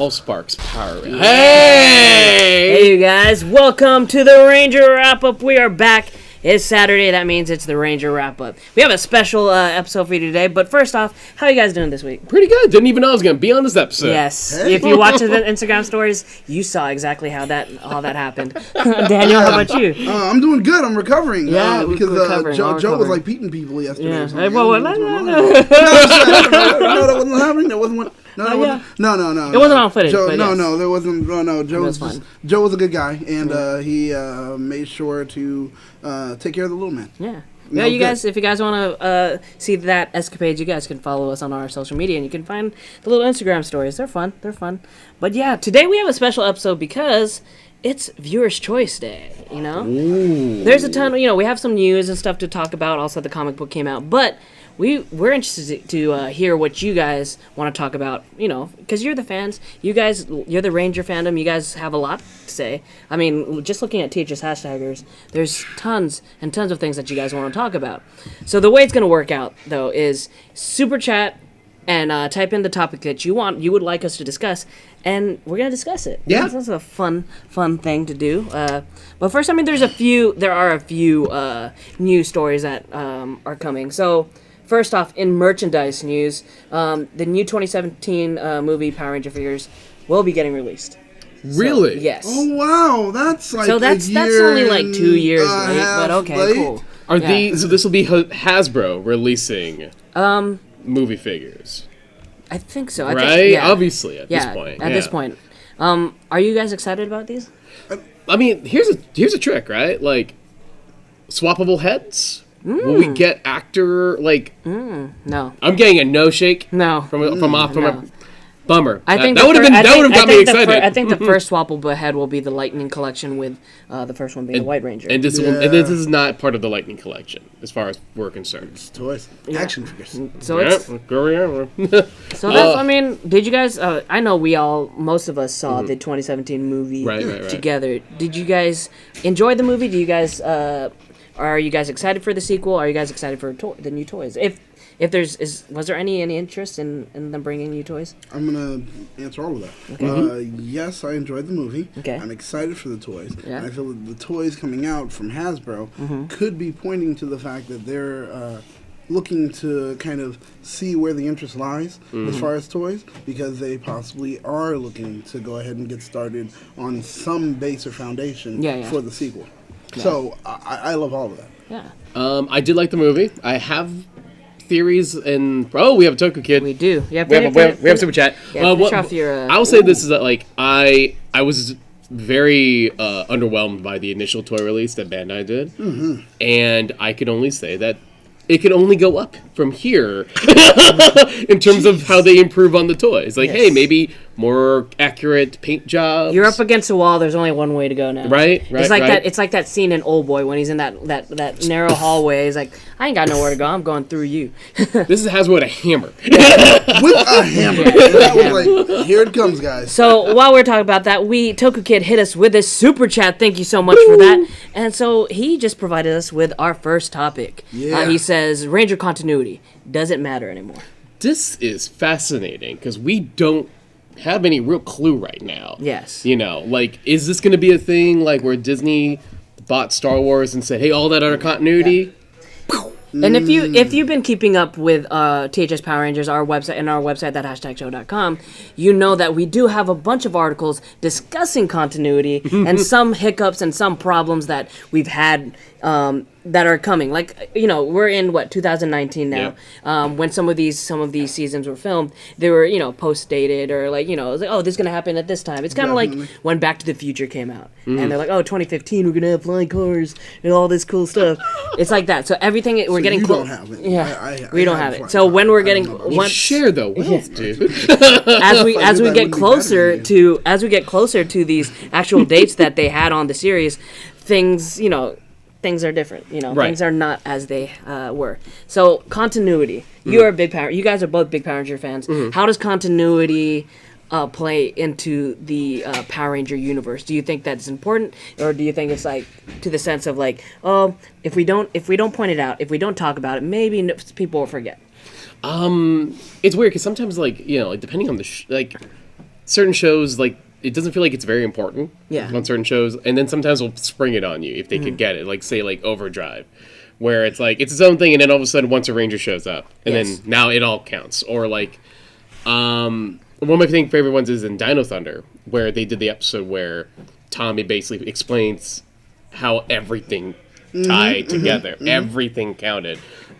All sparks power. Hey! Hey, you guys. Welcome to the Ranger Wrap-Up. We are back. It's Saturday. That means it's the Ranger Wrap-Up. We have a special episode for you today. But first off, how are you guys doing this week? Pretty good. Didn't even know I was going to be on this episode. Yes. Hey. If you watch the Instagram stories, you saw exactly how that happened. Daniel, how about you? I'm doing good. I'm recovering. Yeah, because Joe was like beating people yesterday. Yeah. Hey, no. No, that wasn't happening. That wasn't what. No. It wasn't on footage. Joe, but no, there wasn't. No, Joe was fun. Joe was a good guy, and he made sure to take care of the little man. Yeah. Yeah, you guys, if you guys want to see that escapade, you guys can follow us on our social media, and you can find the little Instagram stories. They're fun. But yeah, today we have a special episode because it's Viewer's Choice Day, you know? Ooh. There's a ton, we have some news and stuff to talk about. Also, the comic book came out, but we're interested to hear what you guys want to talk about, because you're the fans. You guys, you're the Ranger fandom. You guys have a lot to say. I mean, just looking at THS hashtaggers, there's tons and tons of things that you guys want to talk about. So the way it's going to work out, though, is super chat and type in the topic that you would like us to discuss, and we're going to discuss it. Yeah. That's a fun thing to do. But first, there are a few news stories that are coming. So first off, in merchandise news, the new 2017 movie Power Ranger figures will be getting released. Really? So, yes. Oh wow, that's like that's only like 2 years late, but okay, late. cool. So this will be Hasbro releasing movie figures. I think so. Right? think, yeah. Obviously, at this point. At this point. Are you guys excited about these? I mean, here's a trick, right? Like, swappable heads. Will we get actor No. I'm getting a no shake. No. From a bummer. I think that would have got me excited. I think the first swappable head will be the Lightning Collection, with the first one being the White Ranger. And this is not part of the Lightning Collection, as far as we're concerned. It's toys, action figures. So that's. I mean, did you guys? I know most of us saw the 2017 movie together. Did you guys enjoy the movie? Do you guys? Are you guys excited for the sequel? Are you guys excited for the new toys? Was there any interest in them bringing new toys? I'm gonna answer all of that. Okay. Yes, I enjoyed the movie. Okay. I'm excited for the toys. Yeah. And I feel that the toys coming out from Hasbro could be pointing to the fact that they're looking to kind of see where the interest lies as far as toys, because they possibly are looking to go ahead and get started on some base or foundation for the sequel. Yeah. So I love all of that. Yeah. I did like the movie. I have theories, and we have a Toku Kid. We do. Yeah. We have super chat. Yeah, I will say this is that I was very underwhelmed by the initial toy release that Bandai did, and I could only say that it could only go up from here in terms of how they improve on the toys. Hey, maybe more accurate paint jobs. You're up against a wall. There's only one way to go now. Right. It's like that. It's like that scene in Old Boy when he's in that narrow hallway. He's like, I ain't got nowhere to go. I'm going through you. This is Hasbro with a hammer. With a hammer. That was like, here it comes, guys. So while we're talking about that, Toku Kid hit us with a super chat. Thank you so much for that. And so he just provided us with our first topic. Yeah. He says, Ranger continuity. Does it matter anymore? This is fascinating because we don't have any real clue right now. Yes. Is this going to be a thing where Disney bought Star Wars and said, hey, all that other continuity? Yeah. And if you've been keeping up with THS Power Rangers, our website, that #show.com, you know that we do have a bunch of articles discussing continuity and some hiccups and some problems that we've had that are coming. We're in 2019 now. Yeah. When some of these seasons were filmed, they were post dated or it was like, oh, this is gonna happen at this time. It's kind of like when Back to the Future came out and they're like, oh, 2015 we're gonna have flying cars and all this cool stuff. It's like that. So everything we're getting close. Don't have it. Yeah, we don't have it. So when we're getting share the wealth, dude. as we get closer to these actual dates that they had on the series, things are different. Things are not as they were. So continuity. You're a big Power. You guys are both big Power Ranger fans. How does continuity play into the Power Ranger universe? Do you think that's important, or do you think it's to the sense of if we don't point it out, if we don't talk about it, maybe people will forget? It's weird because sometimes depending on the certain shows, like, it doesn't feel like it's very important Yeah. on certain shows, and then sometimes we'll spring it on you if they could get it, like, say, like, Overdrive, where it's like, it's its own thing, and then all of a sudden, once a Ranger shows up, and Yes. then now it all counts. Or, like, one of my favorite ones is in Dino Thunder, where they did the episode where Tommy basically explains how everything tied together, everything counted,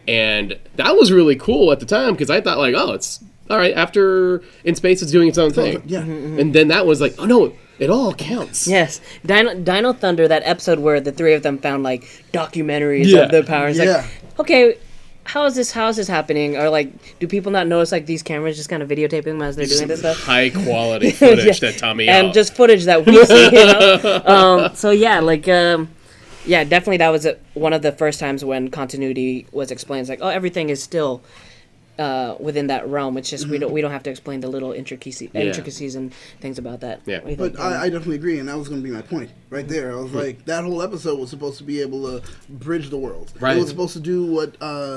and that was really cool at the time, because I thought, like, oh, it's all right, after In Space, it's doing its own thing. Yeah. And then that was like, oh no, it all counts. Yes, Dino Thunder, that episode where the three of them found like documentaries Yeah. of their powers. Yeah. Like, okay, how is this happening? Or like, do people not notice like these cameras just kind of videotaping them as they're doing this stuff? High quality footage that Tommy And just footage that we see. You know? So yeah, like. Yeah, definitely that was one of the first times when continuity was explained. It's like, oh, everything is still within that realm. It's just we don't have to explain the little intricacies and things about that. Yeah. What do you But think? I definitely agree, and that was going to be my point right there. I was like, that whole episode was supposed to be able to bridge the world. Right. It was supposed to do what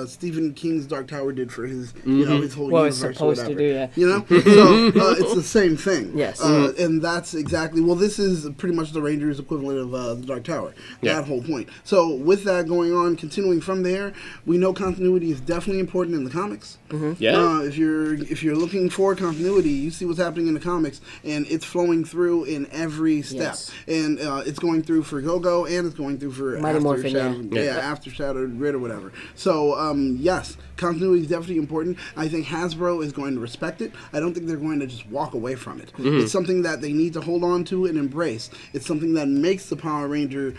Stephen King's Dark Tower did for his, you know, his whole What it's universe or supposed to whatever. do, yeah. You know, so it's the same thing. Yes. And that's exactly this is pretty much the Rangers' equivalent of the Dark Tower. Yeah. That whole point. So with that going on, continuing from there, we know continuity is definitely important in the comics. Yeah. If you're looking for continuity, you see what's happening in the comics, and it's flowing through in every step. Yes. And it's going through for Go-Go, and it's going through for Mighty Morphin, After Shattered Grid or whatever. So yes, continuity is definitely important. I think Hasbro is going to respect it. I don't think they're going to just walk away from it. It's something that they need to hold on to and embrace. It's something that makes the Power Ranger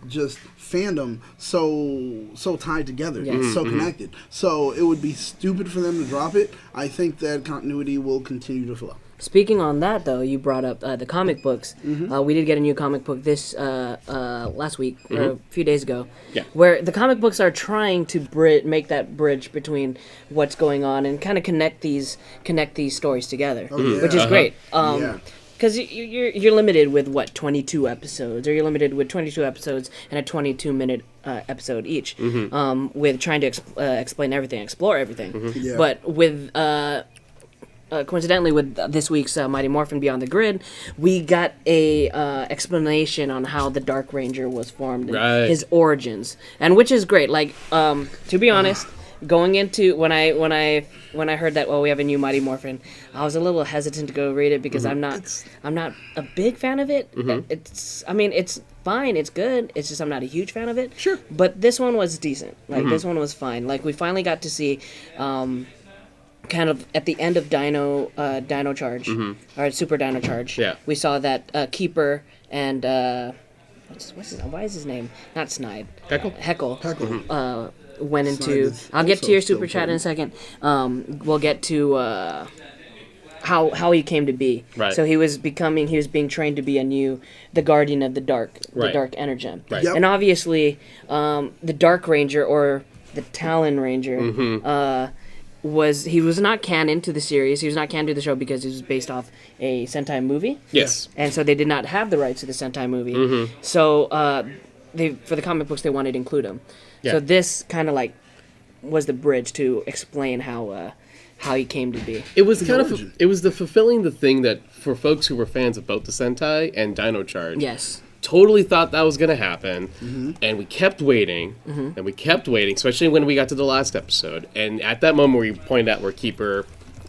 just fandom so tied together, so connected. So it would be stupid for them to drop it. I think that continuity will continue to flow. Speaking on that, though, you brought up the comic books. We did get a new comic book this last week, or a few days ago, where the comic books are trying to make that bridge between what's going on and kind of connect these stories together, which is great. Because you're limited with, 22 episodes, or you're limited with 22 episodes and a 22-minute episode each, with trying to explain everything, explore everything. Yeah. But with... coincidentally, with this week's Mighty Morphin Beyond the Grid, we got a explanation on how the Dark Ranger was formed and his origins, and which is great. Like, to be honest, going into when I heard that we have a new Mighty Morphin, I was a little hesitant to go read it because I'm not a big fan of it. It's fine, it's good. It's just I'm not a huge fan of it. Sure. But this one was decent. Like this one was fine. Like we finally got to see. Kind of at the end of Dino Charge, or Super Dino Charge, we saw that Keeper and why is his name not Snide? Heckle. Went into. I'll get to your super chat in a second. We'll get to how he came to be. Right. So he was being trained to be the guardian of the dark, the Dark Energem. Right. Yep. And obviously, the Dark Ranger or the Talon Ranger. He was not canon to the series. He was not canon to the show because it was based off a Sentai movie. Yes. And so they did not have the rights to the Sentai movie. So for the comic books, they wanted to include him. Yeah. So this kind of was the bridge to explain how he came to be. It was origin. it was the fulfilling the thing that for folks who were fans of both the Sentai and Dino Charge. Yes. Totally thought that was going to happen, and we kept waiting, and we kept waiting, especially when we got to the last episode. And at that moment, we pointed out where Keeper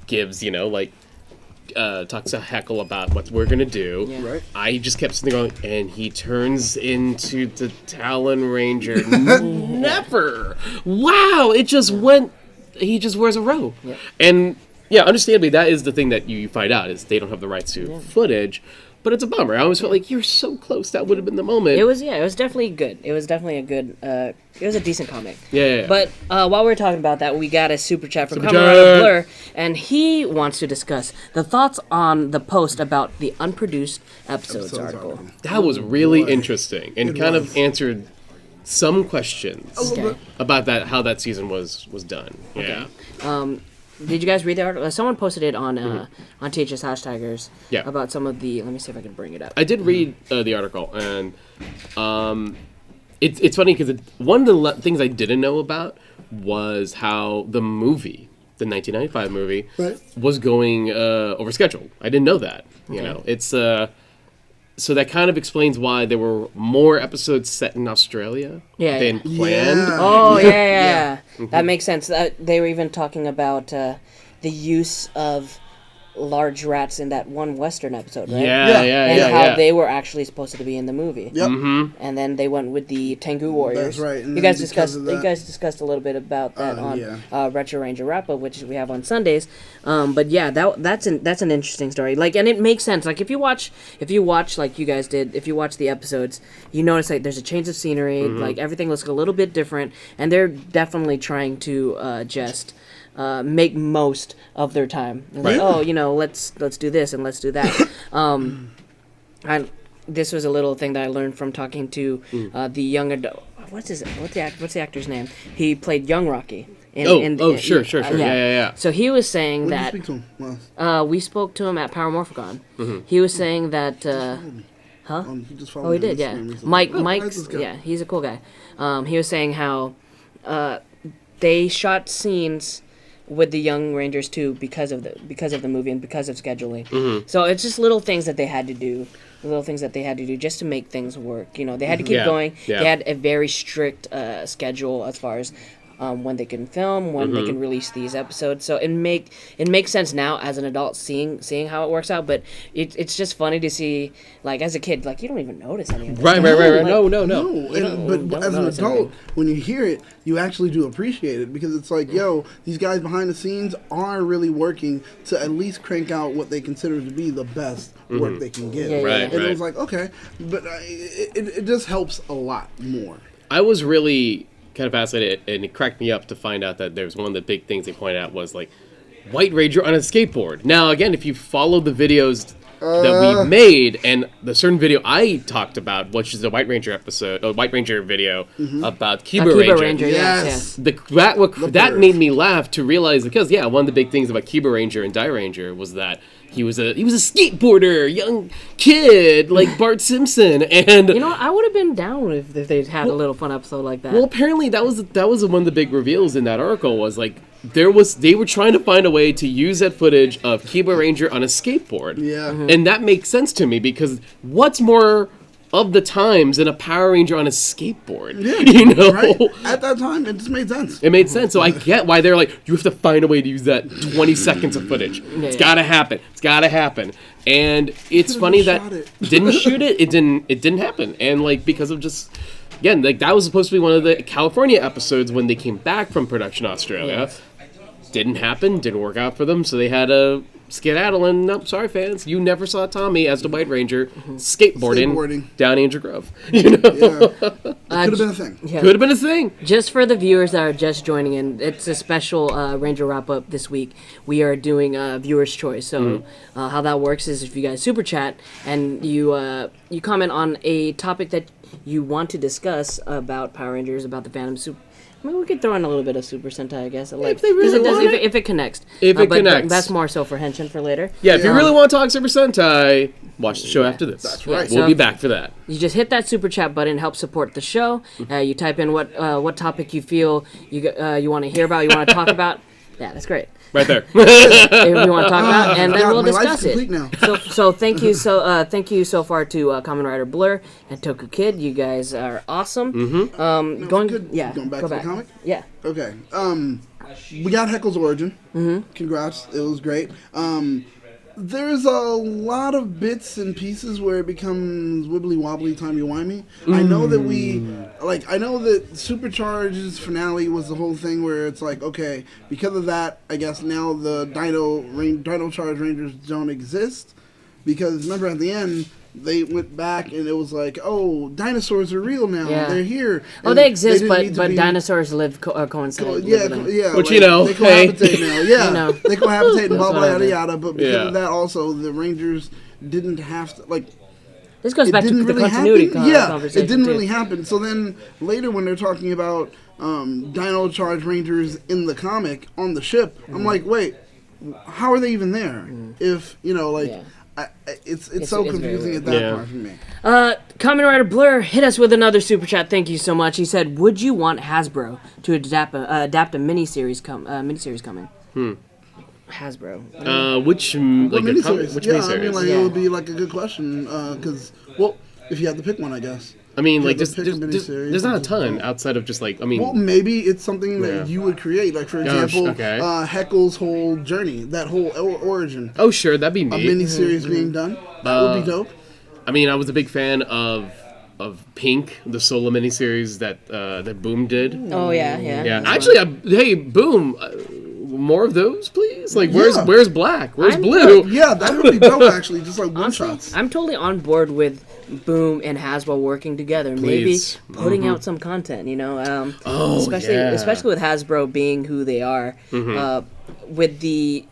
gives, talks to Heckle about what we're going to do. Yeah. Right. I just kept sitting going, and he turns into the Talon Ranger. Never! Wow! It just went... He just wears a robe. Yep. And, yeah, understandably, that is the thing that you find out, is they don't have the rights to footage. But it's a bummer. I always felt like you're so close. That would have been the moment. It was definitely good. It was definitely a good. It was a decent comic. Yeah. But while we're talking about that, we got a super chat from Super Cameron chat. Blur, and he wants to discuss the thoughts on the post about the unproduced episodes article. That was really Boy. interesting and It kind was. of answered some questions Okay. about how that season was done. Yeah. Did you guys read the article? Someone posted it on THS Hashtaggers about some of the. Let me see if I can bring it up. I did read the article, and it's funny because one of the things I didn't know about was how the the 1995 movie, Right. was going over schedule. I didn't know that. You know, it's so that kind of explains why there were more episodes set in Australia than planned. Yeah. Oh, yeah. That makes sense. They were even talking about the use of large rats in that one Western episode, right? And how they were actually supposed to be in the movie. Yep. And then they went with the Tengu Warriors. That's right. And You guys discussed a little bit about that on Retro Ranger Wrap-Up, which we have on Sundays. But yeah, that's an interesting story. Like, and it makes sense. Like, if you watch like you guys did, if you watch the episodes, you notice like there's a change of scenery. Like everything looks a little bit different, and they're definitely trying to just make most of their time. Like, oh, you know, let's do this and let's do that. This was a little thing that I learned from talking to the young adult. What's the actor's name? He played Young Rocky. Sure. Yeah. So he was saying When that did you speak to him? we spoke to him at Power Morphicon. He was saying that. He just Oh, he did, yeah. Mike's, yeah, he's a cool guy. He was saying how they shot scenes with the Young Rangers too because of the movie and because of scheduling. So it's just little things that they had to do, just to make things work. You know, they had to keep going. Yeah. They had a very strict schedule as far as when they can film, when they can release these episodes. So it makes sense now as an adult seeing how it works out. But it's just funny to see, like, as a kid, like, you don't even notice any of this. Right. Like, No. But as an adult, when you hear it, you actually do appreciate it, because it's like, yo, these guys behind the scenes are really working to at least crank out what they consider to be the best work they can get. Right. It was like, okay, but it just helps a lot more. I was really kind of fascinated, and it cracked me up to find out that there's one of the big things they pointed out was like White Ranger on a skateboard. Now, again, if you follow the videos that we made, and the certain video I talked about, which is the White Ranger episode, White Ranger video about Kiba Ranger. Yes. That made me laugh to realize, because one of the big things about Kiba Ranger and Die Ranger was that he was a skateboarder, young kid like Bart Simpson, and you know, I would have been down if they'd had a little fun episode like that. Well, apparently that was one of the big reveals in that article, was like they were trying to find a way to use that footage of Kiba Ranger on a skateboard. Yeah. And that makes sense to me, because what's more of the times than a Power Ranger on a skateboard? Yeah, you know? right? At that time, it just made sense. It made sense. So I get why they're like, you have to find a way to use that 20 seconds of footage. It's gotta happen. And it's funny that didn't shoot it. It didn't happen. And like, because of just, again, like that was supposed to be one of the California episodes when they came back from production Australia. Yes. Didn't happen. Didn't work out for them. So they had a skedaddle, and nope, sorry fans, you never saw Tommy as the White Ranger skateboarding down Angel Grove. You know? Could have been a thing. Yeah. Could have been a thing. Just for the viewers that are just joining in, it's a special Ranger wrap-up this week. We are doing viewer's choice. So how that works is if you guys super chat and you comment on a topic that you want to discuss about Power Rangers, about the Phantom Super. I mean, we could throw in a little bit of Super Sentai, I guess. Like, if they really want it. If it connects. Connects. That's more so for Henshin for later. Yeah, if you really want to talk Super Sentai, watch the show after this. That's right. We'll be back for that. You just hit that super chat button, help support the show. You type in what topic you feel you want to hear about, you want to talk about. Yeah, that's great. Right there. If you want to talk about, and then we'll discuss it. Now. So thank you so far to Kamen Rider Blur and Toku Kid. You guys are awesome. Going back to the comic. Yeah. Okay. We got Heckle's origin. Congrats. It was great. There's a lot of bits and pieces where it becomes wibbly wobbly, timey wimey. I know that Supercharged's finale was the whole thing where it's like, okay, because of that, I guess now the Dino Charge Rangers don't exist, because remember at the end they went back and it was like, oh, dinosaurs are real now. Yeah. They're here. Oh, And they exist, didn't but need to be- dinosaurs live coincide. Yeah. Which, like, you know, they cohabitate now. Yeah, You know. they cohabitate and blah blah what I yada mean. yada. But because Yeah. of that, also the Rangers didn't have to like. This goes It back to didn't the really continuity happen. conversation. It didn't too. really happen. So then later, when they're talking about Dino Charge Rangers in the comic on the ship, I'm like, wait, how are they even there? If Yeah. it's It's so very confusing weird. at that Yeah. part for me. Kamen Rider Blur hit us with another super chat. Thank you so much. He said, "Would you want Hasbro to adapt a miniseries coming?" Hasbro. Which What like miniseries? which Yeah, miniseries? I mean, like, Yeah. it would be like a good question, because, well, if you had to pick one, I guess. I mean, Yeah, like, the just pick a miniseries, there's not a just ton don't. outside of just like, I mean, Well, maybe it's something that Yeah. you would create. Like, for Oh, example, okay. Heckle's whole journey, that whole origin. oh sure, that'd be A neat. miniseries being done. That would be dope. I mean, I was a big fan of Pink, the solo miniseries that Boom did. Oh yeah. Yeah, That's actually, fun. hey, Boom, more of those, please. Like, Yeah. where's Black? Where's I'm- Blue? Yeah, that would be dope, actually. Just like one Honestly, shots. I'm totally on board with Boom and Hasbro working together. Please. Maybe putting out some content. Oh, especially yeah. especially with Hasbro being who they are. With the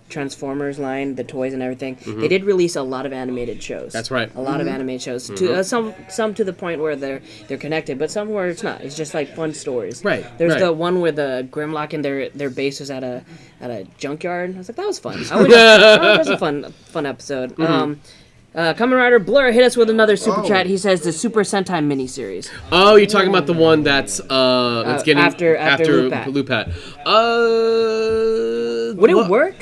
Transformers line, the toys and everything, they did release a lot of animated shows. That's right. A lot of animated shows. To some to the point where they're connected, but some where it's not. It's just like fun stories. Right, There's right. the one where the Grimlock and their base was at a junkyard. I was like, that was fun. That was a fun episode. Kamen Rider Blur hit us with another super Oh. chat. He says the Super Sentai miniseries. Oh, you're talking about the one that's getting after Lupat. Lupat. Would it what- work?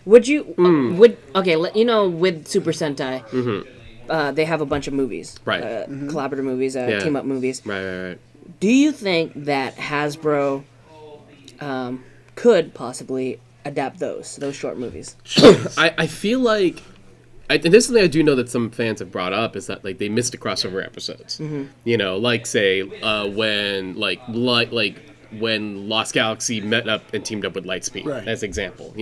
Would you with Super Sentai, they have a bunch of movies, Right. collaborative movies, team up movies. Right. Do you think that Hasbro could possibly adapt those short movies? I feel like, and this is something I do know that some fans have brought up, is that like they missed the crossover episodes. Like say when when Lost Galaxy met up and teamed up with Lightspeed, Right. as example.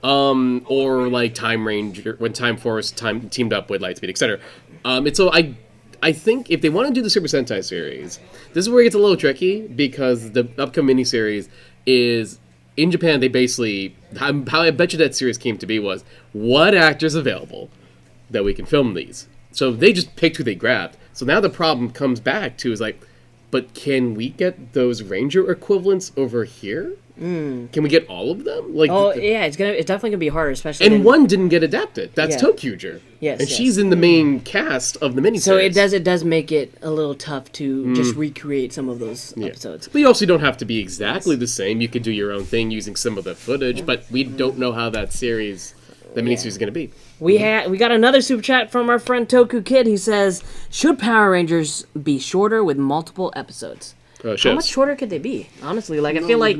Or like Time Ranger when Time Force teamed up with Lightspeed, etc. And so I think if they want to do the Super Sentai series, this is where it gets a little tricky, because the upcoming miniseries is, in Japan, they basically, how I bet you that series came to be was, what actors available that we can film these? So they just picked who they grabbed. So now the problem comes back to is like, but can we get those Ranger equivalents over here? Can we get all of them? Like, Yeah, it's definitely gonna be harder, especially. and one didn't get adapted. That's Yeah. Tokuger. Yes, and yes. she's in the main cast of the miniseries. So it does make it a little tough to just recreate some of those episodes. But you also don't have to be exactly the same. You could do your own thing using some of the footage, but we don't know how that series, the miniseries, is going to be. We got another super chat from our friend Toku Kid. He says, "Should Power Rangers be shorter with multiple episodes? How Shows. much shorter could they be? Honestly, like I feel like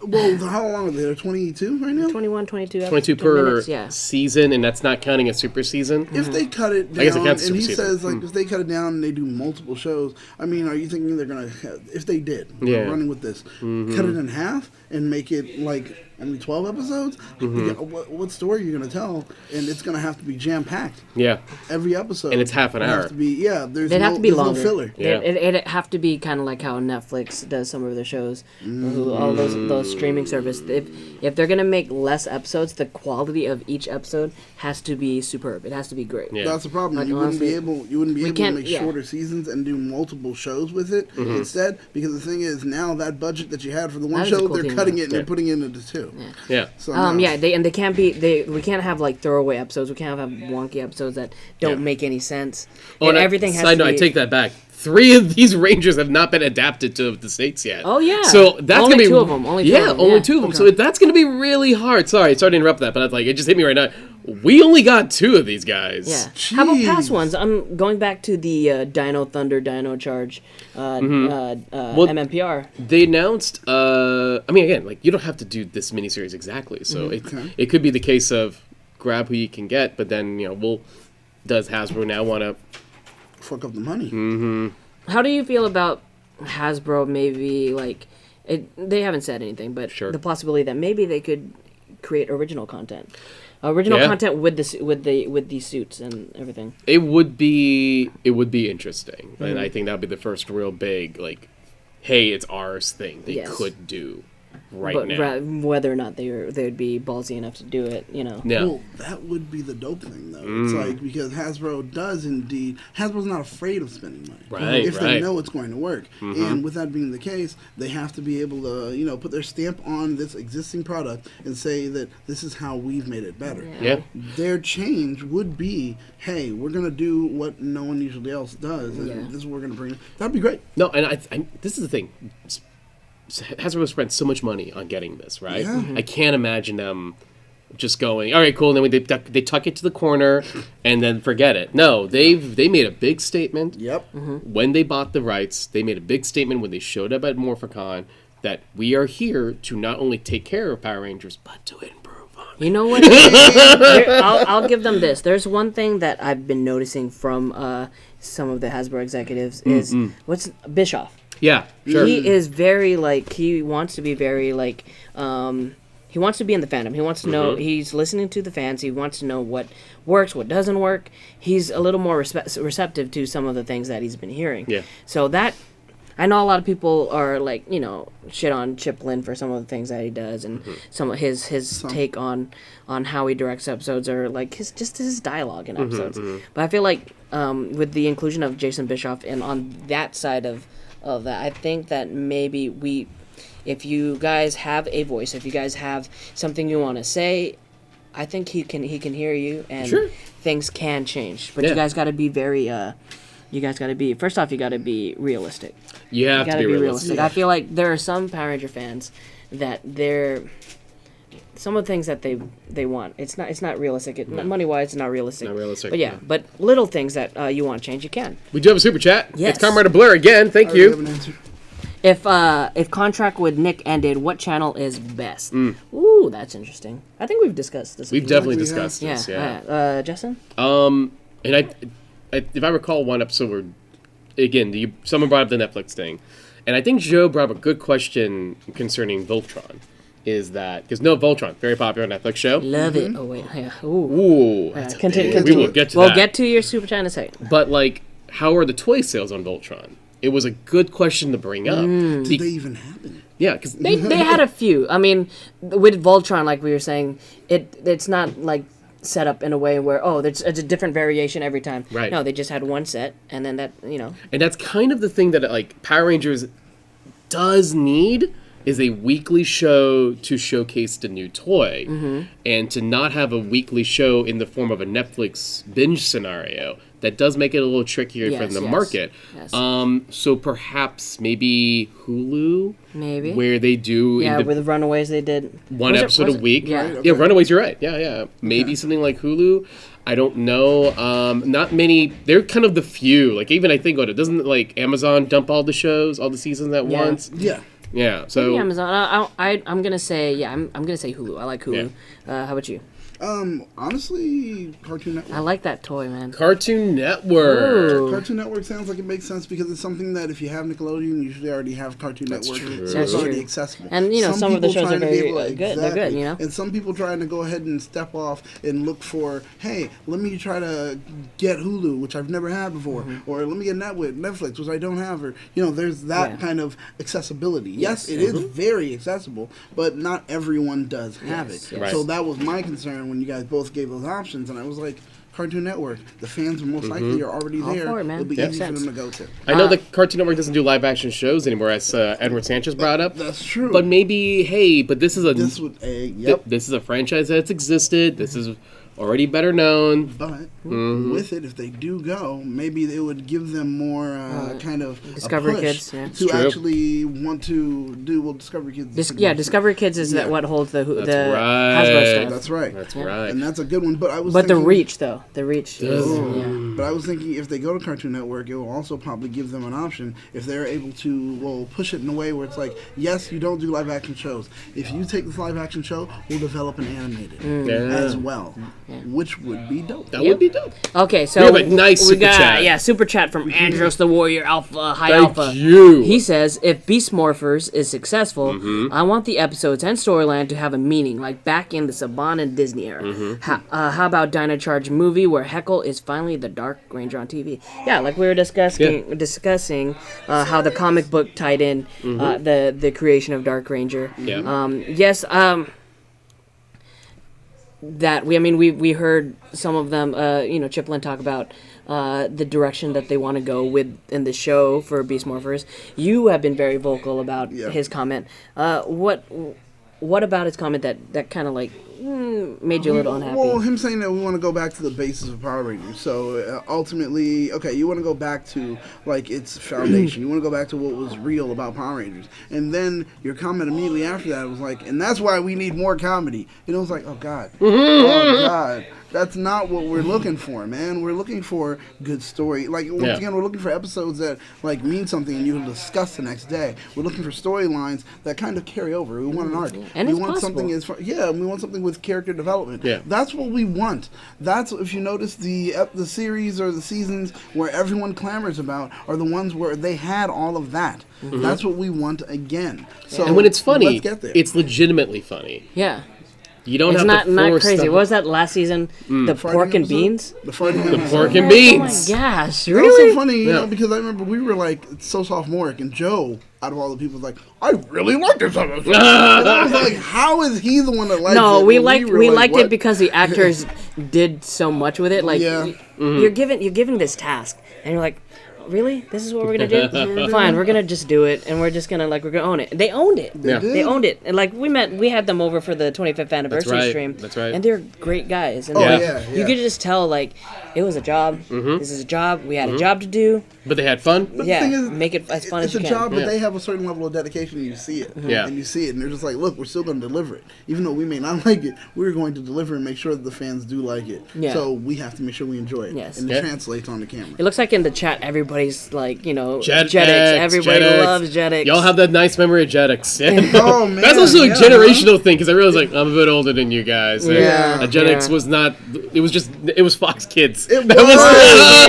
Well, how long are they? They're 22 right now? 21, 22, 22 per minutes, yeah. season, and that's not counting a super season. If they cut it I guess it down, counts as and he super season. says, like, if they cut it down and they do multiple shows, I mean, are you thinking they're going to, if they did, Yeah. running with this, cut it in half and make it, like, only 12 episodes? Yeah, what story are you going to tell? And it's going to have to be jam-packed. Yeah. Every episode. And it's half an would hour. Have to be, there's They'd have to be there's longer. no filler. Yeah. It'd have to be kind of like how Netflix does some of their shows, all those streaming service. If they're gonna make less episodes, the quality of each episode has to be superb. It has to be great. Yeah. That's the problem. Like, You wouldn't be honestly, able to can't- make yeah. shorter seasons and do multiple shows with it instead. Because the thing is, now that budget that you had for the one That is a show, cool they're thing, cutting though. it and they're putting it into two. Yeah. So now- They can't be. We can't have like throwaway episodes. We can't have wonky episodes that don't Yeah. make any sense. Oh, and and everything has side to note, be. I take that back. 3 of these Rangers have not been adapted to the States yet. Oh, yeah. So that's Only gonna be 2 of them. Only 2 of them, only yeah. 2 of them. So that's gonna be really hard. Sorry to interrupt that, but it's like it just hit me right now. We only got 2 of these guys. Yeah. How about past Jeez. ones? I'm going back to the Dino Thunder, Dino Charge, MMPR. They announced. I mean, again, like you don't have to do this miniseries exactly. So it could be the case of grab who you can get, but then does Hasbro now want to? Fuck up the money. How do you feel about Hasbro? Maybe they haven't said anything, but Sure. the possibility that maybe they could create original content, content with these suits and everything. It would be interesting, and I think that would be the first real big hey, it's ours thing they Yes. could do But now. whether or not they'd be ballsy enough to do it, Yeah. Well, that would be the dope thing, though. It's like, because Hasbro does indeed, Hasbro's not afraid of spending money. Right, If they right. know it's going to work. And with that being the case, they have to be able to, put their stamp on this existing product and say that this is how we've made it better. Yeah. Their change would be, hey, we're going to do what no one usually else does, and Yeah. this is what we're going to bring. That'd be great. No, and I this is the thing. Hasbro spent so much money on getting this, right? Yeah. I can't imagine them just going, all right, cool, and then they tuck it to the corner and then forget it. No, they made a big statement. Yep. When they bought the rights, they made a big statement when they showed up at Morphicon that we are here to not only take care of Power Rangers, but to improve on it. You know what? I'll give them this. There's one thing that I've been noticing from some of the Hasbro executives is what's Bischoff. Yeah, sure. He is very he wants to be very he wants to be in the fandom. He wants to know. He's listening to the fans. He wants to know what works, what doesn't work. He's a little more receptive to some of the things that he's been hearing. Yeah. So that, I know a lot of people are shit on Chip Lynn for some of the things that he does, and some of his take on how he directs episodes, or his dialogue in episodes. But I feel like with the inclusion of Jason Bischoff and on that side of that, I think that maybe if you guys have a voice, if you guys have something you want to say, I think he can hear you, and things can change. But you guys got to be very first off, you got to be realistic. You have to be realistic. Yeah. I feel like there are some Power Ranger fans that some of the things that they want, it's not realistic. Money wise, it's not realistic. Not realistic. But but little things that you want to change, you can. We do have a super chat. Yes. It's Comrade Blur again. Thank I you. have an answer. If contract with Nick ended, what channel is best? Ooh, that's interesting. I think we've discussed this. We've definitely we discussed yeah. this. Yeah. Justin? And I, if I recall one episode where, again, someone brought up the Netflix thing, and I think Joe brought up a good question concerning Voltron. Is that because Voltron, very popular Netflix show. Love it. Oh wait, yeah. Ooh, that's continue. We will get to that. We'll get to your super chat in a second. But how are the toy sales on Voltron? It was a good question to bring up. Did they even happen? Yeah, because They had a few. I mean, with Voltron, like we were saying, it's not set up in a way where it's a different variation every time. Right. No, they just had one set, and then that And that's kind of the thing that Power Rangers does need is a weekly show to showcase the new toy, and to not have a weekly show in the form of a Netflix binge scenario. That does make it a little trickier for the market. Yes. So perhaps maybe Hulu, maybe where they do with Runaways they did one episode a week. Yeah. Right, okay. Yeah, Runaways. You're right. Yeah. Maybe something like Hulu. I don't know. Not many. They're kind of the few. Even I think about it. Doesn't Amazon dump all the shows, all the seasons at once? Yeah. Yeah. So maybe Amazon. I'm gonna say I'm gonna say Hulu. I like Hulu. How about you? Honestly, Cartoon Network. I like that toy, man. Cartoon Network. Ooh. Cartoon Network sounds like it makes sense because it's something that if you have Nickelodeon, you usually already have Cartoon Network, true. so That's it's already true. accessible. And, some of the people shows are trying to be very able to- good. They're good, And some people trying to go ahead and step off and look for, hey, let me try to get Hulu, which I've never had before, or let me get Netflix, which I don't have, or there's that kind of accessibility. Yes, it is very accessible, but not everyone does have it. Right. So that was my concern when you guys both gave those options, and I was like, Cartoon Network, the fans are most likely are already All there. for it, man. It'll be Makes easy for sense. them to go to. I know the Cartoon Network doesn't do live action shows anymore, as Edward Sanchez brought up. That's true. But maybe, but this is a This would this is a franchise that's existed. This is already better known. But with it, if they do go, maybe it would give them more kind of Discovery a push Kids, yeah. to True. actually want to do. Well, Discovery Kids. is pretty much- Discovery Kids is Yeah. what holds the That's Hasbro right. stuff. That's right. That's right. And that's a good one. But I was. But the thinking, reach, though, is, But I was thinking if they go to Cartoon Network, it will also probably give them an option if they're able to push it in a way where it's like, yes, you don't do live action shows. If you take this live action show, we'll develop an animated as well, which would be dope. That would be dope. Okay, so We have a nice super chat. Yeah, super chat from Andros the Warrior Alpha High Thank Alpha. you. He says, if Beast Morphers is successful, I want the episodes and storyline to have a meaning, like back in the Saban and Disney era. How about Dino Charge movie where Heckle is finally the Dark Ranger on TV? Yeah, like we were discussing how the comic book tied in the creation of Dark Ranger. Yeah. That we heard some of them, Chip Lynn talk about the direction that they want to go with in the show for Beast Morphers. You have been very vocal about his comment. What about his comment that kind of made you a little unhappy? Well, him saying that we want to go back to the basis of Power Rangers. So ultimately, okay, you want to go back to like its foundation. You want to go back to what was real about Power Rangers. And then your comment immediately after that was like, and that's why we need more comedy. And it was like, oh God, oh God. That's not what we're looking for, man. We're looking for good story. Like, once again, we're looking for episodes that, like, mean something and you can discuss the next day. We're looking for storylines that kind of carry over. We want an arc. And we it's want possible. something we want something with character development. Yeah. That's what we want. That's, if you notice, the series or the seasons where everyone clamors about are the ones where they had all of that. That's what we want again. So, and when it's funny, let's get there. it's legitimately funny. Yeah. You don't It's have to not force crazy. stuff. What was that last season? The pork and episode? beans? The fighting The episode. pork and Oh beans. my gosh, It was really? so funny, you Yeah. know, because I remember we were like so sophomoric, and Joe, out of all the people, was like, "I really liked this episode." And I was like, "How is he the one that liked it?" No, we And liked were we liked "What?" it because the actors did so much with it. Like Yeah. you're given this task, and you're like, really? This is what we're gonna do? Fine, we're gonna just do it, and we're gonna own it. They owned it. Yeah. did. They owned it. And like we had them over for the 25th anniversary right. stream. That's right. And they're great guys. And Oh, like, yeah, you yeah. could just tell like it was a job. This is a job. We had a job to do. But they had fun. But Yeah, the thing is, make it as fun it's as you a can. job, but Yeah. they have a certain level of dedication, and you see it. Yeah. And you see it, and they're just like, "Look, we're still going to deliver it, even though we may not like it. We're going to deliver and make sure that the fans do like it. Yeah. So we have to make sure we enjoy it, Yes. and it Yeah. translates on the camera." It looks like in the chat everybody's like, Jetix, Jetix. Everybody Jetix. loves Jetix. Y'all have that nice memory of Jetix. Oh man, That's also a yeah, generational thing because I realized like I'm a bit older than you guys. And Yeah. Jetix Yeah. was not. It was Fox Kids. It That was.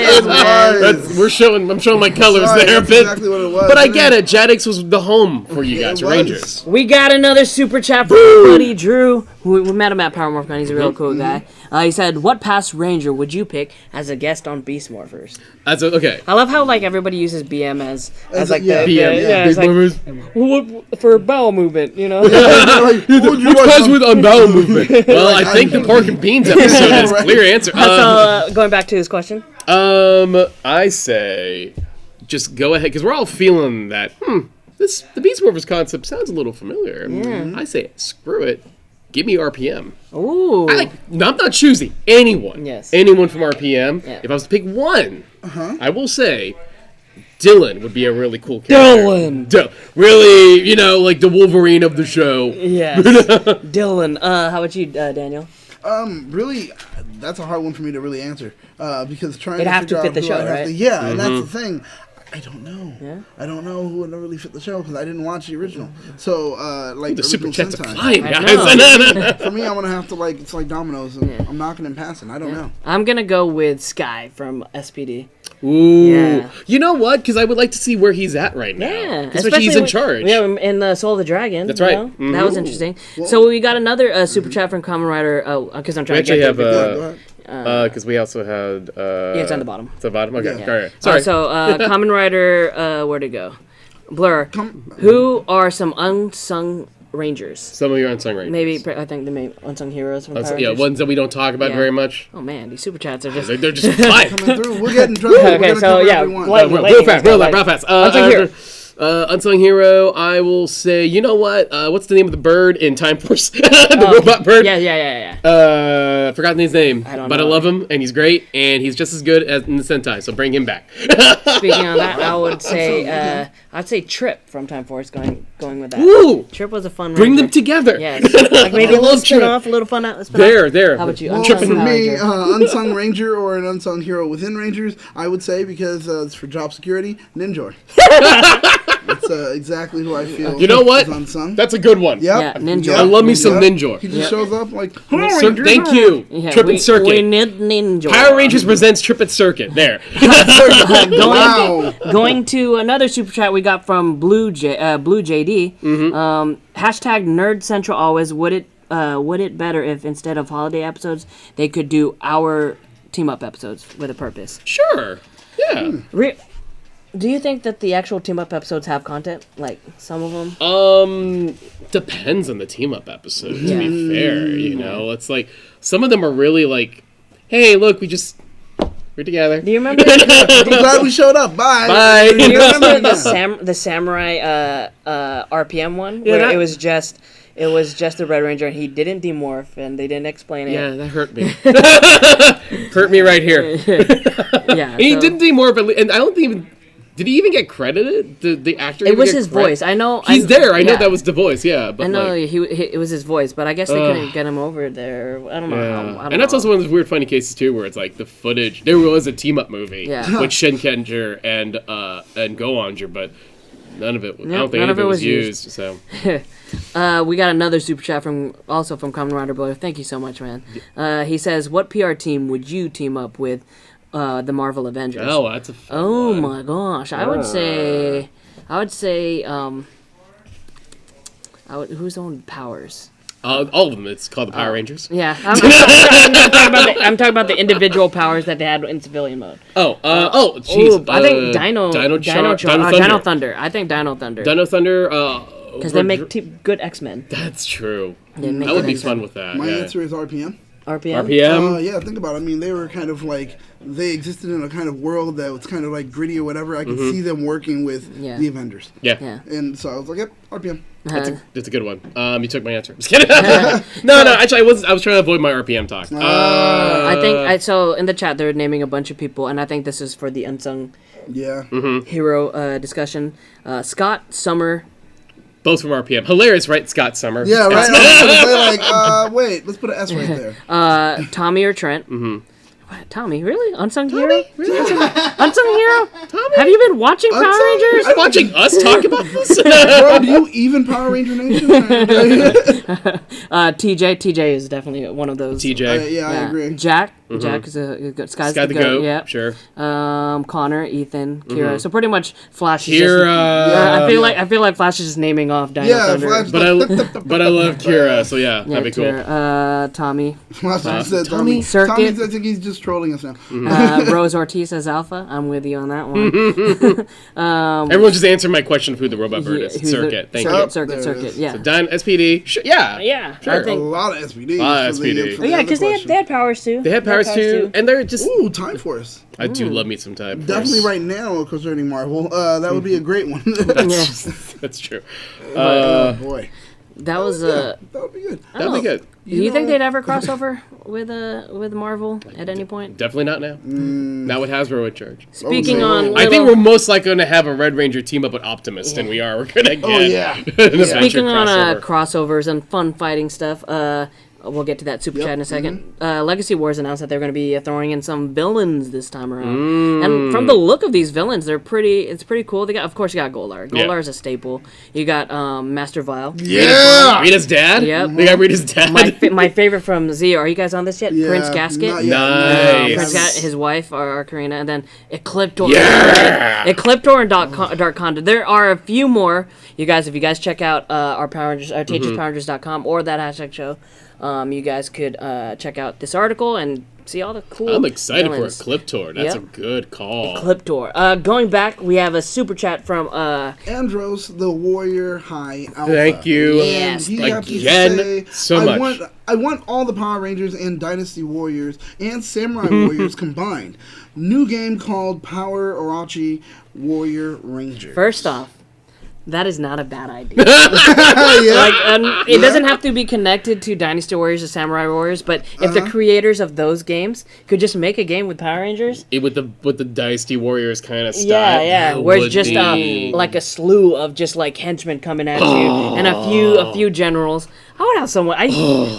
It was. I'm showing my colors Sorry, there a that's bit. exactly what it was. But I get it. Jetix was the home for you Yeah, guys, it was. Rangers. We got another super chat from Buddy Drew. We met him at Power Morphcon. He's a real cool guy. He said, "What past Ranger would you pick as a guest on Beast Morphers?" Okay. I love how like everybody uses BM as As like a- yeah, the BM, yeah, Big it's like, Morphers. what for bowel movement, Like, what would you Which watch guys on- with unbound movement? Well, I think the pork and beans episode is a Right. clear answer. So going back to his question, I say just go ahead because we're all feeling that. The Beast Morphers concept sounds a little familiar. I say screw it. Give me RPM. ooh, I'm not choosing anyone. Yes. Anyone from RPM. Yeah. If I was to pick one, I will say Dylan would be a really cool character. Dylan. Really, like the Wolverine of the show. yes, Dylan. How about you, Daniel? Really, that's a hard one for me to really answer because trying It'd to have to figure fit out the who show, I have right? to- yeah, and that's the thing. I don't know. Yeah? I don't know who would really fit the show because I didn't watch the original. So, like The super original chats are Sentai. flying, I guys. For me, I'm gonna have to it's like dominoes, and I'm knocking and passing. I don't know. I'm gonna go with Sky from SPD. Ooh. Yeah. You know what? Because I would like to see where he's at right now. Yeah, Especially he's in charge. Yeah, in the Soul of the Dragon. That's you right. know? Mhm. That was interesting. So we got another super chat from Kamen Rider. Because I'm We trying to actually get have there before- Go ahead. because we also had. Yeah, it's on the bottom. It's on the bottom. Okay. Yeah. All right. Sorry. So Kamen Rider, where'd it go? Blur. Who are some unsung Rangers? Some of your unsung Rangers. Maybe I think the main unsung heroes from Power Yeah, Rangers. ones that we don't talk about Yeah. very much. Oh man, these super chats are just. They're just flying. Coming through. We'll get in trouble. We're Okay, gonna so cover yeah, everyone. like- Real fast, real fast. Unsung hero. Unsung hero. I will say. You know what? What's the name of the bird in Time Force? The robot bird. Yeah. Forgotten his name. I don't but know. I love him, and he's great, and he's just as good as in the Sentai. So bring him back. Speaking on that, I would say I'd say Trip from Time Force going with that. Woo! Trip was a fun. Bring Ranger. them together. Yes, like maybe I a little love Trip. spin off, a little fun spin-off. There. How about you? Well, Unsung for Power me, Ranger. unsung ranger or an unsung hero within Rangers, I would say because it's for job security, Ninjor. That's exactly who I feel. You know what? is unsung. That's a good one. Yep. Yeah, Ninjor. Yep. I love me some Yep. Ninjor. He just shows up like, Thank you. Yeah, Trip we, and Circuit. We need Ninja. Power Rangers presents Trip and Circuit. There. wow. Going to another super chat we got from Blue JD. Hashtag Nerd Central always. Would it better if instead of holiday episodes they could do our team up episodes with a purpose? Sure. Yeah. Do you think that the actual team up episodes have content? Like some of them? Depends on the team up episode, to be fair. It's like some of them are really like, hey, look, we're together. Do you remember? I'm glad we showed up. Bye. Bye. Do you remember the samurai RPM one where that- it was just it was just the Red Ranger, and he didn't demorph, and they didn't explain it. Yeah, that hurt me. Hurt me right here. Yeah, And he didn't demorph, and I don't think did he even get credited? The actor? It was his voice. I know. He's there. I know that was the voice. Yeah, but I know it was his voice, but I guess they couldn't get him over there. I don't know. I don't and that's know. also one of those weird, funny cases too, where it's like the footage. There was a team up movie with Shinkenger and Goanger, but none of it. I don't think any of it was used. So we got another super chat from Common Rider Boy. Thank you so much, man. He says, "What PR team would you team up with the Marvel Avengers?" Oh, that's a fun one. My gosh, I would say, who's on Powers? All of them. It's called the Power Rangers. Yeah, I'm talking about the individual powers that they had in civilian mode. Jeez. I think Dino Thunder. I think Dino Thunder. Dino Thunder. Because they make good X-Men. That's true. That would be fun with that. My answer is RPM. RPM? Yeah, think about it. I mean, they were kind of like, they existed in a kind of world that was kind of like gritty or whatever. I could see them working with the Avengers. Yeah. And so I was like, yep, RPM. That's a good one. You took my answer. Just kidding. No, actually, I was trying to avoid my RPM talk. I think, so in the chat, they're naming a bunch of people, and I think this is for the Unsung hero discussion. Scott, Summer. Both from RPM. Hilarious, right? Scott Summer. Yeah, right. Wait, let's put an S right there. Tommy or Trent. What, Tommy, really? Unsung hero? Really? Unsung hero? Tommy? Have you been watching Power Rangers? Are you watching us talk about this? Bro, do you even Power Ranger Nation? TJ is definitely one of those. TJ. Yeah, I agree. Jack is a good. Sky's the goat. Yeah, sure. Connor, Ethan, Kira. So pretty much Flash. Is Kira. I feel like Flash is just naming off Dino Thunder. Flash, but I love Kira. So that'd be cool. Tommy. Flash said Tommy. Circuit. Tommy, I think he's just trolling us now. Rose Ortiz as Alpha. I'm with you on that one. Everyone just answered my question of who the robot bird is. Circuit. Thank you. Circuit. Yeah. So SPD. Yeah. Sure. I think a lot of SPD. Yeah, because they had powers too. They had powers too, and they're just Time Force. I do love me some Time Force. Definitely right now concerning Marvel. That would be a great one. That's true. Oh boy. That was that would be good. That'd be good. Do you think they'd ever cross over with Marvel at any point? Definitely not now. Not with Hasbro in charge. Speaking on, I think we're most likely going to have a Red Ranger team up with Optimus than we are. We're going to get. Speaking on crossovers and fun fighting stuff. We'll get to that super chat in a second. Legacy Wars announced that they're going to be throwing in some villains this time around, and from the look of these villains, it's pretty cool. They got, of course, you got Golar. Golar is a staple. You got Master Vile. Yeah, Rita's dad. Yep. They got Rita's dad. My favorite from Z. Are you guys on this yet? Yeah, Prince Gasket. Nice. Prince Gasket, his wife, Karina, and then Ecliptor. Yeah. Ecliptor and Dark Condor. There are a few more. You guys, if you guys check out our Power Rangers, THSPowerRangers.com or that hashtag show. You guys could check out this article and see all the cool. I'm excited villains. for Ecliptor. That's a good call. Ecliptor. Going back, we have a super chat from Andros, the Warrior High Alpha. Thank you. Yes, again so much. I want all the Power Rangers and Dynasty Warriors and Samurai Warriors combined. New game called Power Orochi Warrior Ranger. First off, that is not a bad idea. It doesn't have to be connected to Dynasty Warriors or Samurai Warriors, but if the creators of those games could just make a game with Power Rangers, with the Dynasty Warriors kind of style, where it's just like a slew of just like henchmen coming at you and a few generals. I would have someone.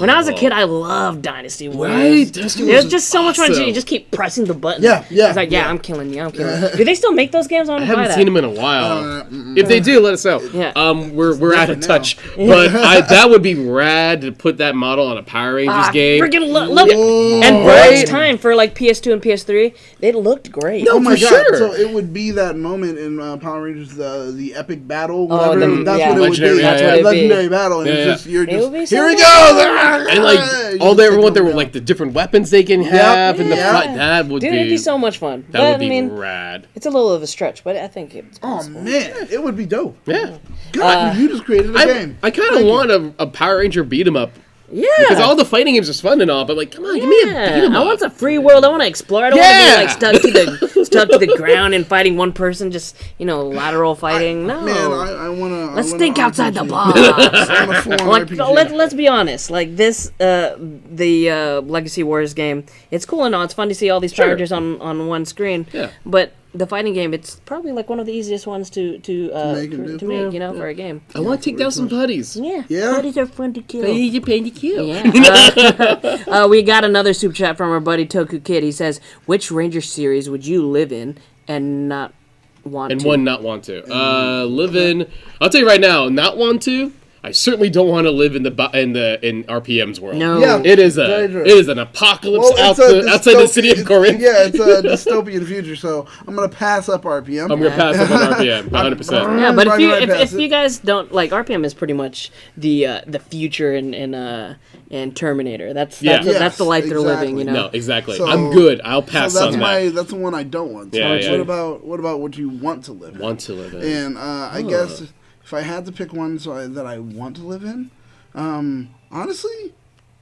When I was a kid, I loved Dynasty Warriors. Right? It was just so much fun. You just keep pressing the button. It's like, I'm killing you. Do they still make those games? I haven't seen them in a while. If they do, let us know. Yeah. We're out of touch. But that would be rad to put that model on a Power Rangers game. Freaking look. And for its time, for like PS2 and PS3, they looked great. No, my God. Sure. So it would be that moment in Power Rangers, the epic battle. That's what it would be. Legendary battle. And it's just, here we go! And like all they ever want, there were like the different weapons they can have, and the fight. That would it'd be so much fun. That would be rad. It's a little of a stretch, but I think it's possible. Oh man, it would be dope. Yeah. God, you just created a game. I kind of want a Power Ranger beat 'em up. Yeah. Because all the fighting games are fun and all, but like, come on, give me a beat 'em up. I want a free world. I want to explore. I don't want to be like stuck stuck to the ground and fighting one person, just lateral fighting. No, Man, I wanna. let's think outside the box. Let's be honest. Like this, the Legacy Wars game, it's cool and all. It's fun to see all these Power Rangers on one screen. Yeah. But the fighting game, it's probably like one of the easiest ones to make, for a game. I want to take down some putties. Yeah. Yeah. Putties are fun to kill. You're paying to kill. Yeah. We got another super chat from our buddy Toku Kid. He says, "Which Ranger series would you live in and not want to?" And not want to. Live in. I'll tell you right now, not want to. I certainly don't want to live in RPM's world. No, Yeah. It is an apocalypse outside the city of Corinth. Yeah, it's a dystopian future. So I'm gonna pass up RPM. I'm gonna pass up on RPM, 100%. Yeah, but if you guys don't like, RPM is pretty much the future in Terminator. That's the life they're living. No, exactly. So- I'm good. I'll pass on that. That's the one I don't want. So Yeah. what about what you want to live in? Want to live in. And I guess if I had to pick one that I want to live in, honestly,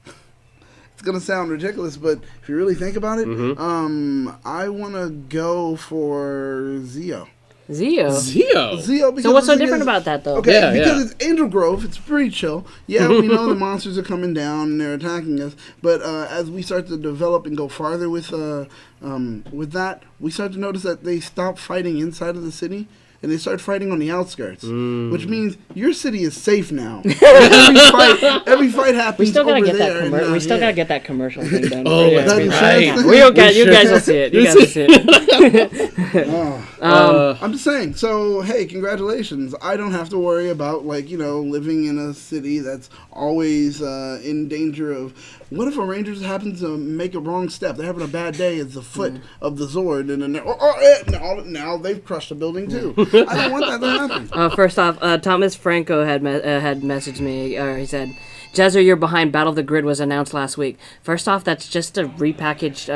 it's gonna sound ridiculous, but if you really think about it, I want to go for Zeo. Zeo. Because So what's so different about that, though? Okay, because it's Angel Grove, it's pretty chill. Yeah, we know the monsters are coming down and they're attacking us, but as we start to develop and go farther with that, we start to notice that they stop fighting inside of the city. And they start fighting on the outskirts, which means your city is safe now. every fight happens. We still gotta over get there. that. We still gotta get that commercial thing done. That's right. You guys will see it. You guys will see it. I'm just saying. So hey, congratulations! I don't have to worry about living in a city that's always in danger of. What if a ranger happens to make a wrong step? They're having a bad day. It's the foot of the Zord, and then now they've crushed a building too. I don't want that to happen. First off, Thomas Franco had messaged me, or he said, "Jezzer, you're behind. Battle of the Grid was announced last week." First off, that's just a repackaged.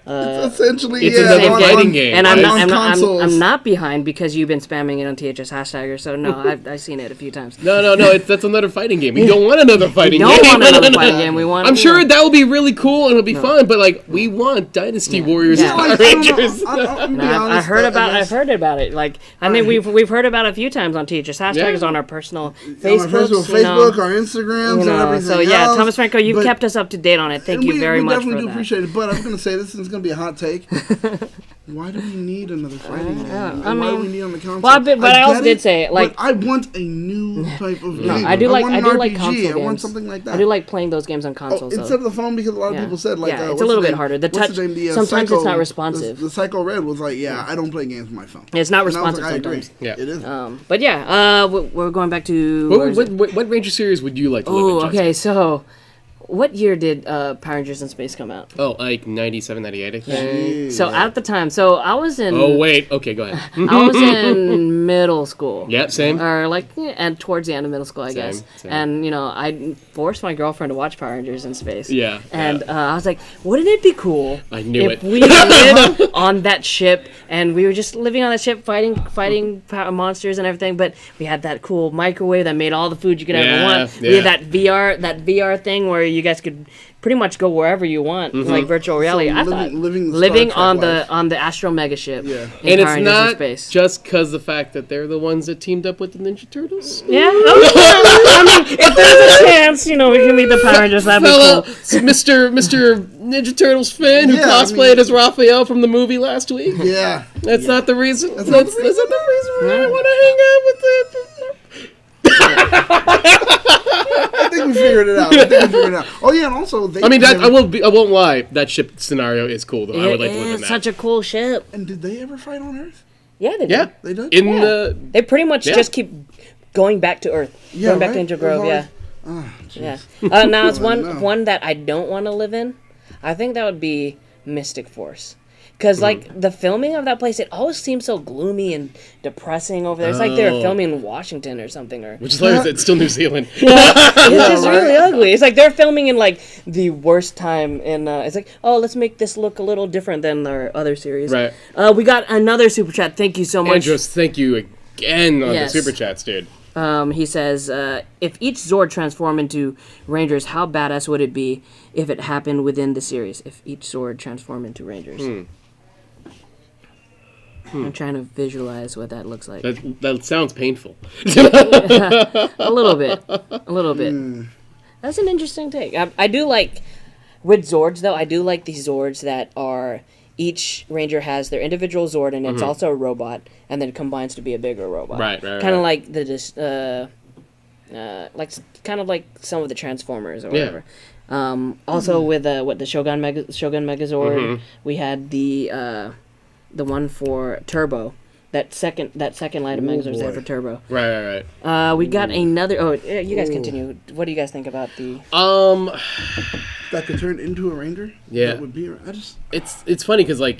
It's essentially another fighting game, and right? I'm not behind because you've been spamming it on THS hashtagger. So no, I've seen it a few times. No. That's another fighting game. We don't want another fighting game. We don't want another fighting game. We want. I'm sure that will be really cool and it'll be fun. But we want Dynasty Warriors and Power Rangers. I've heard about it. Like I mean, we've heard about it a few times on THS hashtaggers on our personal Facebook, our Instagrams, and everything. So yeah, Thomas Franco, you've kept us up to date on it. Thank you very much for that. We definitely do appreciate it. But I was going to say this is going to be a hot take. Why do we need another fighting game? Why do we need on the console? Well, but I also did say I want a new type of game. I do like console games. I want something like that. I do like playing those games on consoles. Instead of the phone, because a lot of people said it's a little bit harder. The touch sometimes it's not responsive. The Psycho Red was like, I don't play games on my phone. It's not responsive sometimes. Yeah, it is. But yeah, we're going back to what Ranger series would you like to live in? Okay, so. What year did Power Rangers in Space come out? Oh, like 97, 98, I think. Yeah. So at the time, I was in... Oh, wait. Okay, go ahead. I was in middle school. Yeah, same. Or and towards the end of middle school, I guess. Same. And, I forced my girlfriend to watch Power Rangers in Space. Yeah. And I was like, wouldn't it be cool if we lived on that ship and we were just living on that ship fighting monsters and everything, but we had that cool microwave that made all the food you could ever want. We had that VR thing where you guys could pretty much go wherever you want, like virtual reality. So I thought living on the Astro Mega ship. Yeah. And it's not just because the fact that they're the ones that teamed up with the Ninja Turtles. Yeah. I mean, if there's a chance, we can meet the Power Rangers. That'd be cool. Mr. Ninja Turtles fan who cosplayed as Raphael from the movie last week. Yeah. That's not the reason. That's not the reason why I want to hang out with the. I think we figured it out. Oh yeah, and also I won't lie. That ship scenario is cool though. I would like to live in that. It's such a cool ship. And did they ever fight on Earth? Yeah, they did. Yeah, they did. They pretty much just keep going back to Earth. Yeah, going back to Angel Grove. Yeah. Oh, yeah. Now it's one that I don't want to live in. I think that would be Mystic Force. Because, the filming of that place, it always seems so gloomy and depressing over there. It's like they were filming in Washington or something. Which is hilarious. It's still New Zealand. It's just really ugly. It's like they're filming in, the worst time. And it's like, let's make this look a little different than our other series. Right. We got another Super Chat. Thank you so much. Andros, thank you again on the Super Chats, dude. He says, if each Zord transformed into Rangers, how badass would it be if it happened within the series? If each Zord transformed into Rangers. I'm trying to visualize what that looks like. That sounds painful. A little bit. That's an interesting take. I do like, with Zords though, I do like these Zords that are, each Ranger has their individual Zord and it's also a robot, and then it combines to be a bigger robot. Right. Kind of like kind of like some of the Transformers or whatever. Also with the Shogun Megazord, we had the one for Turbo. That second line of Megazords there for Turbo. Right. We got another. Oh, you guys continue. What do you guys think about the? That could turn into a Ranger. Yeah. That would be. It's funny because we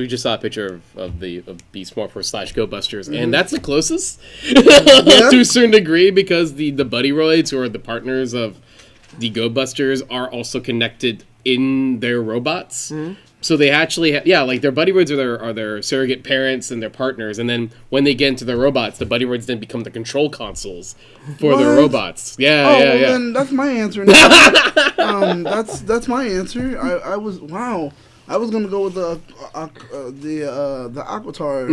just saw a picture of Beast Morphers / Go Busters, and that's the closest to a certain degree, because the Buddy Roids, who are the partners of the Go Busters, are also connected in their robots. So they actually, like their buddy roids are their surrogate parents and their partners, and then when they get into their robots, the buddy roids then become the control consoles for their robots. Then that's my answer. That's my answer. I was gonna go with the Aquatar.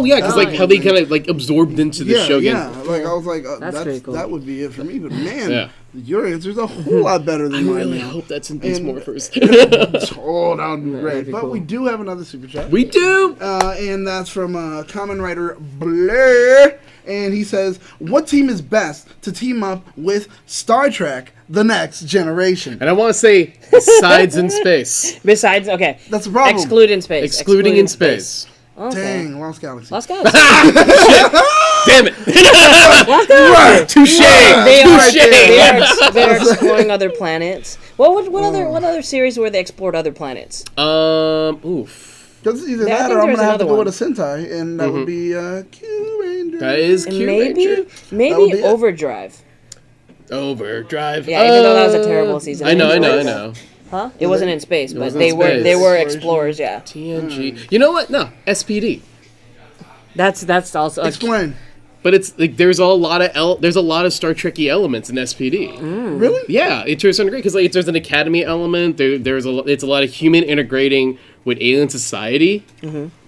Because how they kind of absorbed into the Shogun. Yeah, I was like, that's pretty cool. That would be it for me. But man, your answer's a whole lot better than mine. I really hope that's in Beast Morphers. That would be great. But we do have another super chat. We do, and that's from Common Writer Blair. And he says, what team is best to team up with Star Trek The Next Generation? And I want to say sides in space. Besides, okay. That's the problem. Excluding space. Excluding in space. Okay. Dang, Lost Galaxy. Damn it. Right. Touche. They are exploring other planets. What other series where they explored other planets? Oof. Because either that or I'm going to have to go with a Sentai, and that would be Q Ranger. That is Q Ranger. Maybe Overdrive. Overdrive. Yeah, even though that was a terrible season. I know. Huh? It wasn't in space, but they were explorers, yeah. TNG. You know what? No, SPD. That's also Explain. But it's like there's a lot of Star Trek-y elements in SPD. Really? Yeah, to a certain degree, because there's an academy element. It's a lot of human integrating with alien society.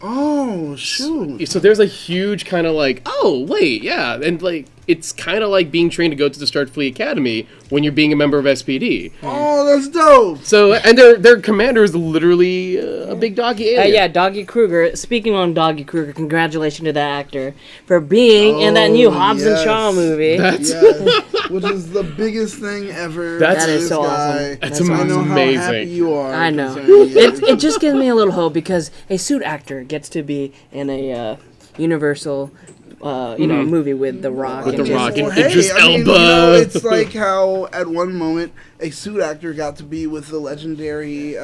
Oh shoot! So there's a huge kind of and it's kind of like being trained to go to the Starfleet Academy when you're being a member of SPD. Oh, that's dope. So and their commander is literally a big doggy alien. Doggy Kruger. Speaking on Doggy Kruger, congratulations to that actor for being in that new Hobbs and Shaw movie. Which is the biggest thing ever. That is so awesome. That's amazing. I know how happy you are. I know. It just gives me a little hope because a suit actor gets to be in a Universal movie with The Rock. With The Rock and Hey, Idris I mean, Elba. it's like how at one moment a suit actor got to be with the legendary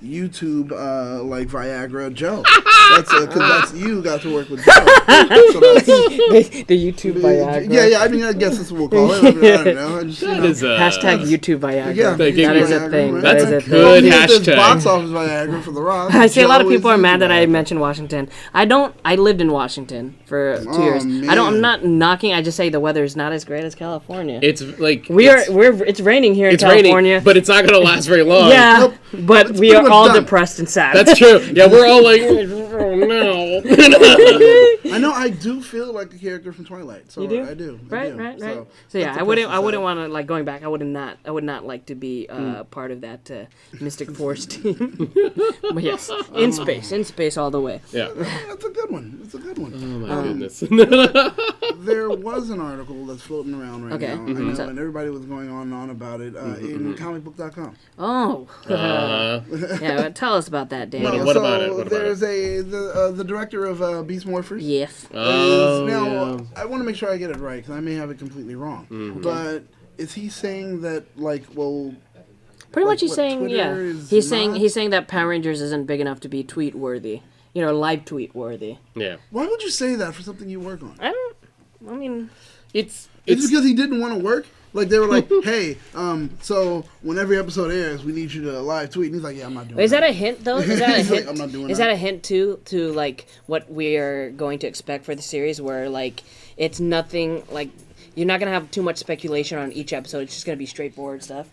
YouTube Viagra Joe. That's you got to work with Joe. So the YouTube Viagra. Yeah. I mean, I guess that's what we'll call it. I don't know. That is hashtag YouTube Viagra. Yeah, that is a thing. Right? That's a a good hashtag. Box office Viagra for The Rock. I see a lot of people are mad that I mentioned Washington. I lived in Washington for 2 years. Man. I'm not knocking. I just say the weather is not as great as California. It's like it's raining here in California, but it's not going to last very long. Yeah, Nope. but we are all depressed and sad. That's true. Yeah, we're all like, oh no. I know. I do feel like a character from Twilight. So You do? I do. Right. So yeah, that's I wouldn't depressing want to going back. I would not like to be part of that Mystic Force team. But yes, in space all the way. Yeah. That's a good one. Oh my goodness. There was an article that's floating around right now. I know, What's up? and everybody was going on about it in comicbook.com. Oh. Yeah, tell us about that, Daniel. What about it? There's the director of Beast Morphers. Yes. I want to make sure I get it right because I may have it completely wrong. But is he saying that pretty much he's saying Twitter is he's not- saying that Power Rangers isn't big enough to be tweet worthy. Live tweet worthy. Yeah. Why would you say that for something you work on? It's because he didn't want to work. Like they were like, hey, so when every episode airs, we need you to live tweet. And he's like, yeah, I'm not doing that. Is that a hint though? Is that a hint? I'm not doing Is that a hint to what we are going to expect for the series, where it's nothing you're not gonna have too much speculation on each episode. It's just gonna be straightforward stuff.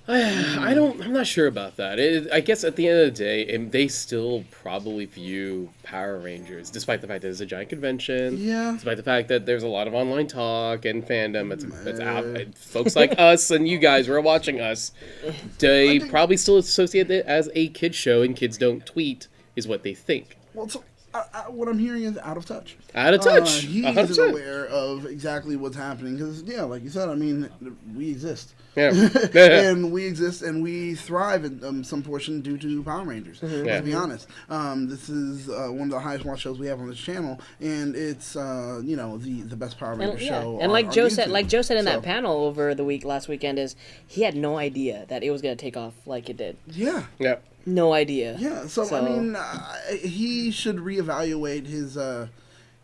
I'm not sure about that. I guess at the end of the day, they still probably view Power Rangers, despite the fact that it's a giant convention. Yeah. Despite the fact that there's a lot of online talk and fandom. It's out. Folks like us and you guys who are watching us, they probably still associate it as a kid show, and kids don't tweet, is what they think. Well, so, what I'm hearing is out of touch. Out of touch. He 100%. isn't aware of exactly what's happening because, like you said, I mean, we exist. Yeah. And we exist and we thrive in some portion due to Power Rangers. Let's be honest. This is one of the highest watch shows we have on this channel, and it's the best Power Ranger show. And on Joe YouTube. said in that panel over the last weekend, is he had no idea that it was going to take off like it did. Yeah. Yeah. No idea. Yeah. So I mean, he should reevaluate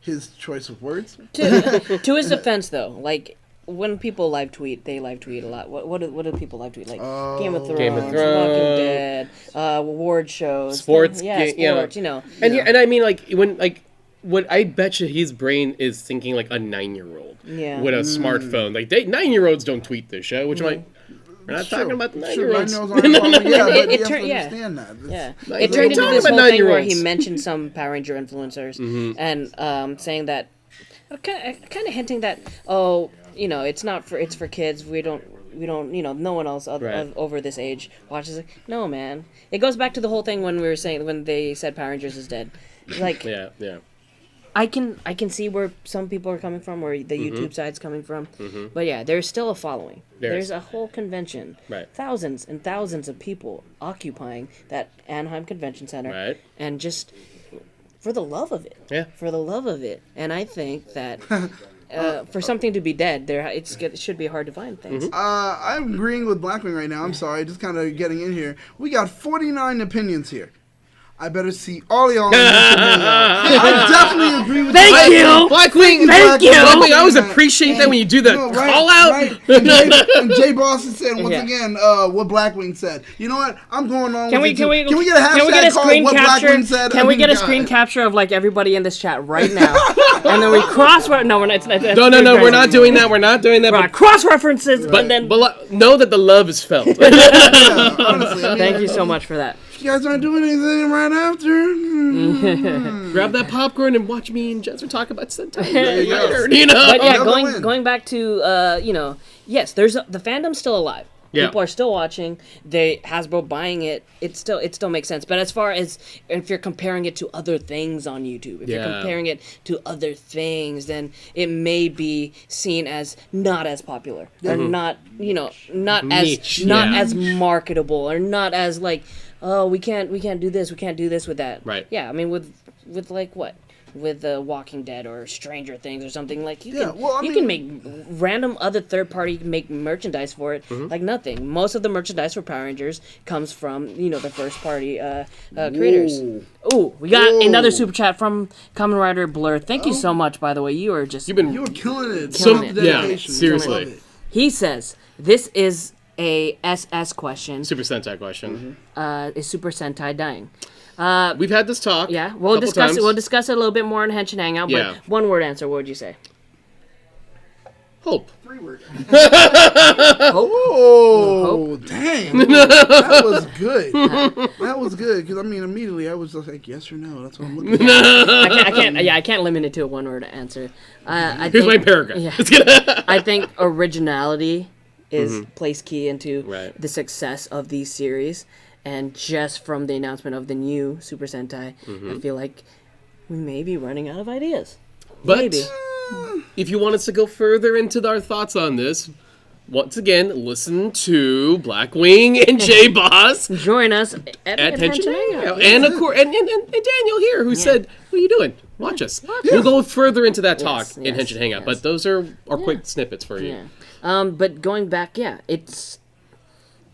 his choice of words. To his defense, though, like, when people live tweet, they live tweet a lot. What do people live tweet? Like Game of Thrones, Walking Dead, award shows, sports, sports, And I mean, like, what I bet you his brain is thinking like a 9-year-old with a smartphone. Like 9-year-olds don't tweet this show, which I'm like, we're not talking about the 9-year-olds. It turned into this whole thing where he mentioned some Power Ranger influencers and saying that, kind of hinting that, it's for kids. We don't, no one else over this age watches it. No, man. It goes back to the whole thing when they said Power Rangers is dead. Like, yeah. I can see where some people are coming from, where the YouTube side's coming from. But yeah, there's still a following. There's a whole convention. Right. Thousands and thousands of people occupying that Anaheim Convention Center. Right. And just for the love of it. Yeah. For the love of it. And I think that for something to be dead, it should be hard to find things. I'm agreeing with Blackwing right now. I'm sorry, just kind of getting in here. We got 49 opinions here. I better see all y'all. I definitely agree with Thank you, Blackwing. Thank you. Blackwing, I always appreciate that when you do the call out. Right. And Jay Boston said once again what Blackwing said. You know what? I'm going on. Can we get a hashtag called what Blackwing said? Can we get a screen capture of like everybody in this chat right now, and then we cross? No, we're not. No, we're not doing that. We're not doing that. But cross references, but know that the love is felt. Honestly, thank you so much for that. You guys aren't doing anything right after. Grab that popcorn and watch me and Jezzer talk about Sentai. But yeah, going back to yes, the fandom's still alive. Yeah. People are still watching. Hasbro buying it. It still makes sense. But as far as if you're comparing it to other things on YouTube, if you're comparing it to other things, then it may be seen as not as popular or not as marketable or not as like, oh, we can't do this with that. Right. Yeah, I mean with like what? With The Walking Dead or Stranger Things or something, like you can make random other third party make merchandise for it like nothing. Most of the merchandise for Power Rangers comes from the first party creators. Ooh, we got another super chat from Kamen Rider Blur. Thank you so much, by the way. You were killing it. Yeah, seriously. He says this is a SS question. Super Sentai question. Is Super Sentai dying? We've had this talk. Yeah, we'll discuss it. We'll discuss it a little bit more in Henshin Hangout. But one word answer. What would you say? Hope. 3-word. Oh, dang! That was good. That was good because I mean, immediately I was just like, yes or no. That's what I'm looking at. I can't limit it to a one-word answer. Here's my paragraph. Yeah. I think originality plays key into the success of these series. And just from the announcement of the new Super Sentai, I feel like we may be running out of ideas. But maybe. If you want us to go further into our thoughts on this, once again, listen to Blackwing and J-Boss. Join us at Henshin Hangout. And of course, and Daniel here, who said, what are you doing? Watch us. We'll go further into that talk in Henshin Hangout, but those are quick snippets for you. Yeah. But going back, it's...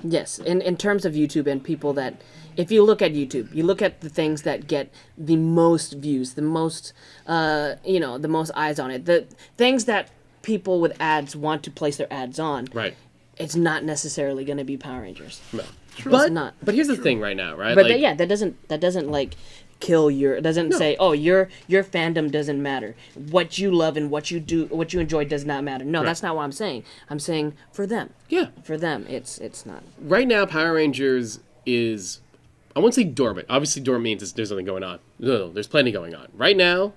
Yes, in terms of YouTube and people that, if you look at YouTube, you look at the things that get the most views, the most, the most eyes on it, the things that people with ads want to place their ads on. Right. It's not necessarily going to be Power Rangers. No. It's not. But here's the thing right now, right? But that doesn't like kill your. It doesn't say, oh, your fandom doesn't matter. What you love and what you do, what you enjoy does not matter. No, that's not what I'm saying. I'm saying for them. Yeah. For them, it's not. Right now, Power Rangers is, I won't say dormant. Obviously, dormant means there's nothing going on. No, there's plenty going on. Right now,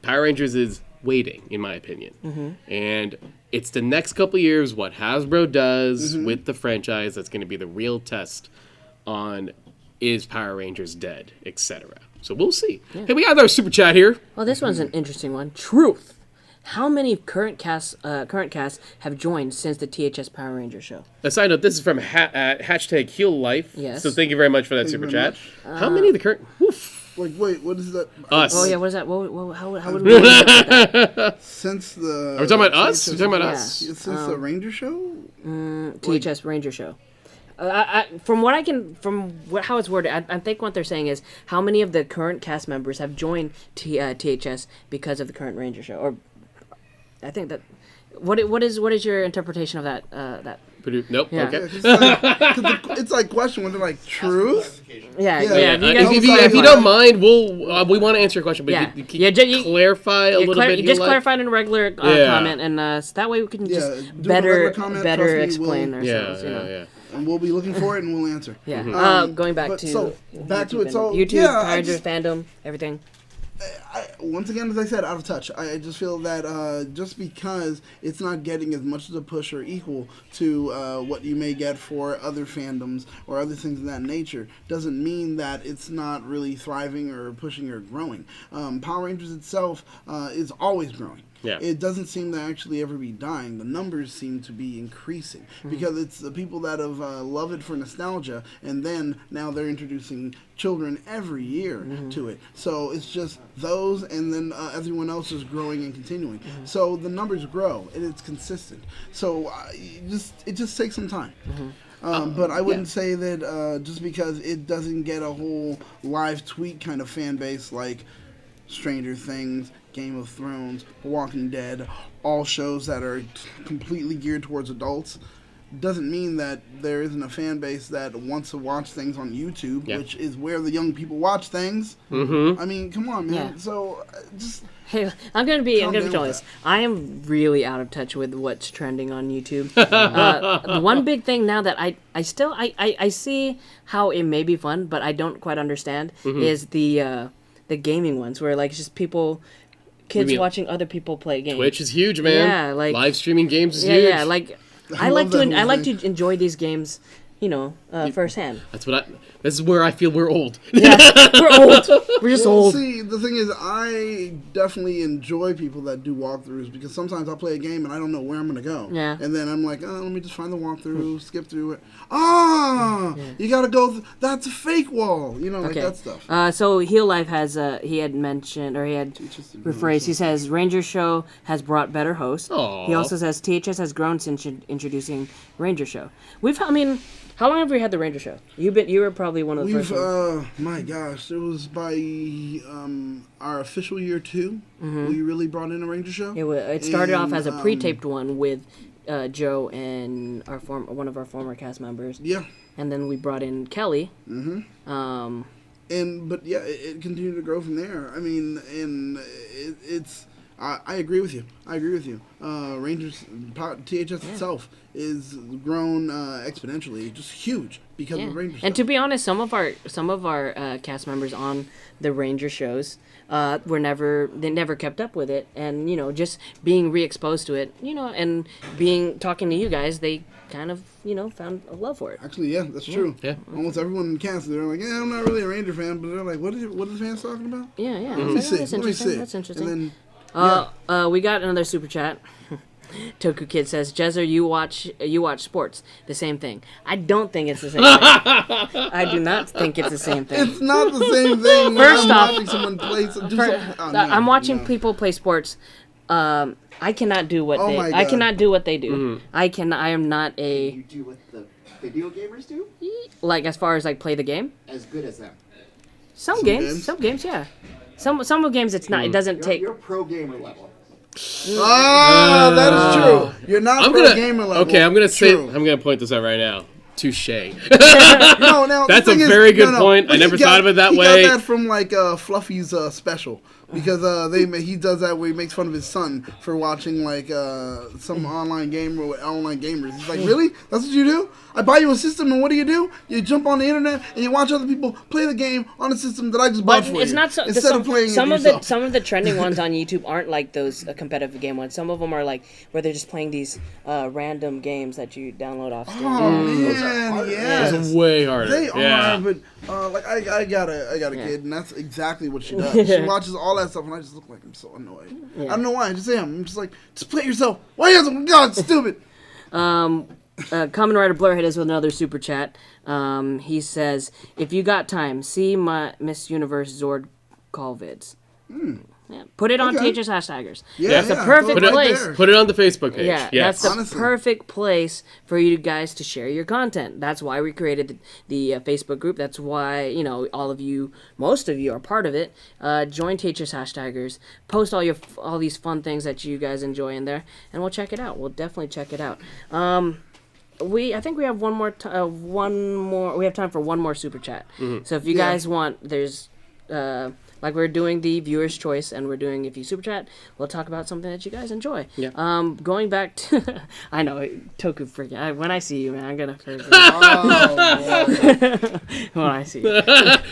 Power Rangers is waiting, in my opinion. And it's the next couple of years what Hasbro does with the franchise that's going to be the real test on is Power Rangers dead, etc. So we'll see. Yeah. Hey, we got another super chat here. Well, this one's an interesting one. Truth. How many current casts have joined since the THS Power Ranger show? A side note, this is from hashtag Heal Life. Yes. So thank you very much for that super chat. How many of the current... Like, wait, what is that? Us. Oh, yeah, what is that? How would we that? Since the... Are we talking about us? We're talking about us? Since the Ranger show? THS Ranger show. How it's worded, I think what they're saying is how many of the current cast members have joined THS because of the current Ranger show, or I think that what is your interpretation of that? Nope. Yeah. Okay. It's like question when they're like truth. Yeah. If you don't mind, we want to answer your question, but you clarify a little bit. Just clarify in a regular comment, and so that way we can just better explain ourselves. Yeah. And we'll be looking for it, and we'll answer. Yeah. Going back to YouTube. So YouTube, Power Rangers fandom, everything. Once again, as I said, out of touch. I just feel that just because it's not getting as much as a push or equal to what you may get for other fandoms or other things of that nature doesn't mean that it's not really thriving or pushing or growing. Power Rangers itself is always growing. Yeah. It doesn't seem to actually ever be dying. The numbers seem to be increasing because it's the people that have loved it for nostalgia, and then now they're introducing children every year to it. So it's just those, and then everyone else is growing and continuing. So the numbers grow, and it's consistent. So it just takes some time. But I wouldn't say that just because it doesn't get a whole live tweet kind of fan base like Stranger Things, Game of Thrones, Walking Dead, all shows that are completely geared towards adults, doesn't mean that there isn't a fan base that wants to watch things on YouTube, which is where the young people watch things. I mean, come on, man. So just... Hey, I'm gonna be honest. I am really out of touch with what's trending on YouTube. The one big thing now that I see how it may be fun, but I don't quite understand is the gaming ones where like it's just kids watching other people play games. Twitch is huge, man. Yeah, like live streaming games is huge. Yeah, like I like to enjoy these games, firsthand. This is where I feel we're old. Yeah, we're old. We're just old. See, the thing is, I definitely enjoy people that do walkthroughs because sometimes I'll play a game and I don't know where I'm going to go. Yeah. And then I'm like, let me just find the walkthrough, skip through it. You got to go, that's a fake wall. Like that stuff. So Heal Life has, he had mentioned, or he had rephrased, he says, Ranger Show has brought better hosts. Aww. He also says, THS has grown since introducing Ranger Show. How long have we had the Ranger Show? You were probably one of the first ones. My gosh, it was by our official year 2. We really brought in a Ranger Show. It started off as a pre-taped one with Joe and one of our former cast members. Yeah. And then we brought in Kelly. It continued to grow from there. I mean, and it's. I agree with you. Rangers, THS itself is grown exponentially, just huge because of Rangers. And to be honest, some of our cast members on the Ranger shows they never kept up with it, and just being re-exposed to it, and talking to you guys, they kind of found a love for it. Actually, yeah, that's true. Yeah, almost everyone in the cast, they're like, I'm not really a Ranger fan, but they're like, what are the fans talking about? Yeah. Let me see. That's interesting. And then, we got another super chat. Toku Kid says, Jezzer, you watch sports. The same thing. I don't think it's the same thing. I do not think it's the same thing. It's not the same thing. First off, watching someone play I'm watching people play sports. I cannot do what I cannot do what they do. I am not a... You do what the video gamers do? Like, as far as, like, play the game? As good as them. Some games, yeah. Some of games it's not. It doesn't take. You're pro gamer level. That is true. You're not pro gamer level. Okay, I'm gonna point this out right now. Touche. Now That's the a thing is- very good no, point. but I never he thought of it that he way. got that from like Fluffy's special because he does that where he makes fun of his son for watching like some online game with online gamers. He's like, really? That's what you do? I buy you a system, and what do? You jump on the internet and you watch other people play the game on a system that I just bought But for it's you. not so. Instead of playing some it of yourself. some of the trending ones on YouTube aren't like those competitive game ones. Some of them are like where they're just playing these random games that you download off Steam. Oh man, yes. It's way harder. They yeah. are, but like I got a kid, and that's exactly what she does. She watches all that stuff, and I just look like I'm so annoyed. I don't know why. I just am. I'm just like, just play it yourself. Why you have to? God, it's stupid. Kamen Rider Blur hit us with another super chat. He says, "If you got time, see my Miss Universe Zord call vids. Yeah. Put it on Okay. Teachers Hashtaggers. Yeah, That's the yeah, perfect throw it right place. there. Put it on the Facebook page. Yeah, Yes. that's the Honestly. perfect place for you guys to share your content. That's why we created the Facebook group. That's why, most of you are part of it. Join Teachers Hashtaggers. Post all these fun things that you guys enjoy in there, and we'll check it out. We'll definitely check it out. I think we have one more. We have time for one more super chat. So if you guys want, there's. Like we're doing the viewer's choice, and we're doing if you super chat, we'll talk about something that you guys enjoy. Yeah. Going back to, I know Toku freaking. When I see you, man, I'm gonna freak when I see you.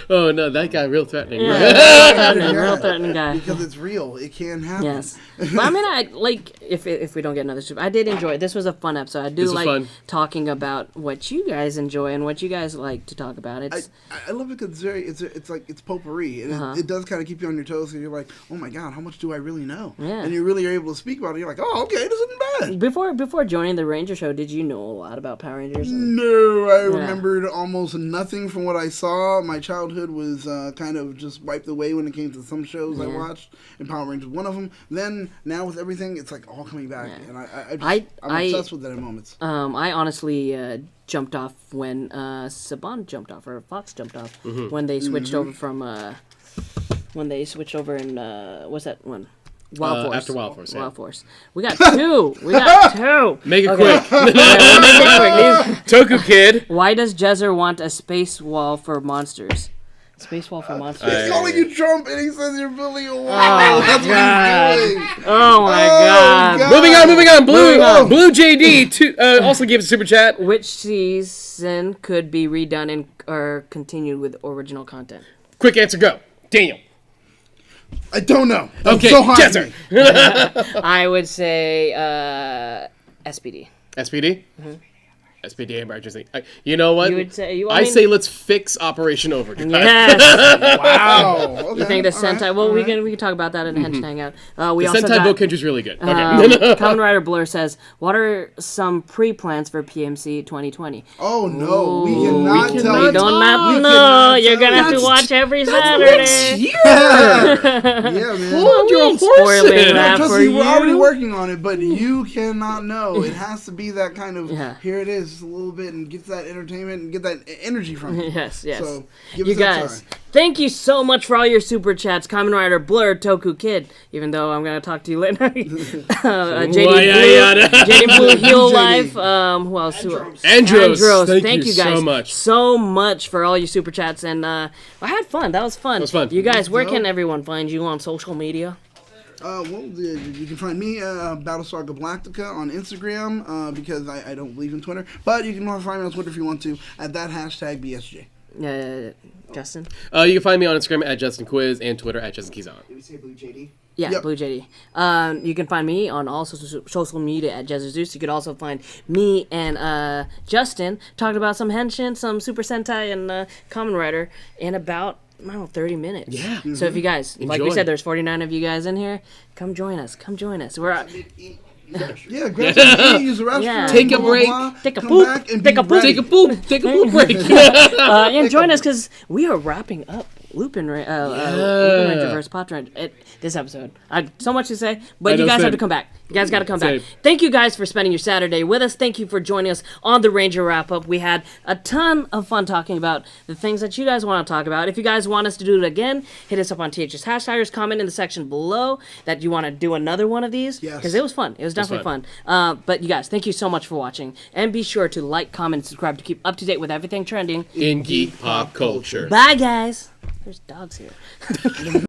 Oh no, that got real threatening. Real threatening guy. Because it's real. It can happen. Yes, but I mean, I like if we don't get another super. I did enjoy it. This was a fun episode. I do This was like fun. talking about what you guys enjoy and what you guys like to talk about. It's I love it because it's like it's potpourri, and it does kind of keep you on your toes. And you're like, oh my god, how much do I really know? Yeah. And you really are able to speak about it. You're like, oh, okay, this isn't bad. before joining the Ranger Show. Did you know a lot about Power Rangers? No, I remembered almost nothing from what I saw. My childhood was kind of just wiped away when it came to some shows I watched, and Power Rangers was one of them. Then now with everything, it's like all coming back, and I'm obsessed with that in moments. I honestly jumped off when Saban jumped off or Fox jumped off when they switched over from in what's that one? Wild Force. After Wild Force, yeah. Wild Force. We got two. Make it quick. These- Toku Kid. Why does Jezzer want a space wall for monsters? Space wall for monsters. He's calling you Trump, and he says you're building a wall. Oh, That's God. what he's doing. Oh my God. Moving on. Moving on. Blue JD also gave us a super chat. Which season could be redone or continued with original content? Quick answer, go. Daniel. I don't know. That's Okay, so hard to Jezzer. me. I would say SPD. SPD? SPD Empire Disney. You know what? You would say I say let's fix Operation Overdrive. Yes. Wow. Okay. You think the all right, Sentai? Well, all we right. can talk about that in the Hench Hangout. We The also Sentai got book entry's really good. Okay. Kamen Rider Blur says, "What are some pre-plans for PMC 2020?" Oh no, we cannot We tell. don't have We to know. cannot You're gonna have to That's- watch every Next Saturday. year. Yeah, man. Hold your ain't spoiling horses. that. Trust for me, we're already you. working on it, but you cannot know. It has to be that kind of, Yeah. here it is, just a little bit, and get that entertainment and get that energy from it. Yes. So, give You us that guys, time. thank you so much for all your super chats. Kamen Rider Blur, Toku Kid. Even though I'm gonna talk to you later. JD Blue Heel JD. Life. Who else? Andros. Thank Thank you you guys so much. for all your super chats, and I had fun. That was fun. It was fun. You guys, where Dope. can everyone find you on social media? You can find me, Battlestar Galactica, on Instagram, because I don't believe in Twitter. But you can find me on Twitter if you want to, at that hashtag BSJ. Justin? You can find me on Instagram at Justin Quiz and Twitter at Justin Keyson. Did we say Blue JD? Yeah, Yep. Blue JD. You can find me on all social media at Jezzer Zeus. You could also find me and Justin talking about some Henshin, some Super Sentai, and Kamen Rider in about 30 minutes. Yeah. So if you guys, like we Enjoy. said, there's 49 of you guys in here. Come join us. We're Yeah, grab some to eat, use the restroom. Yeah. Take a blah, blah, break. blah, Take a come poop. back and Take be a poop. ready. Take a poop break. and join us because we are wrapping up Lupin Ranger versus Pot Ranger. This episode. I so much to say, but you guys have to come back. You guys got to come back. Thank you guys for spending your Saturday with us. Thank you for joining us on the Ranger Wrap-Up. We had a ton of fun talking about the things that you guys want to talk about. If you guys want us to do it again, hit us up on THS Hashtaggers. Comment in the section below that you want to do another one of these. Yes. Because it was fun. It was definitely fun. But you guys, thank you so much for watching. And be sure to like, comment, and subscribe to keep up to date with everything trending in geek pop culture. Bye, guys. There's dogs here.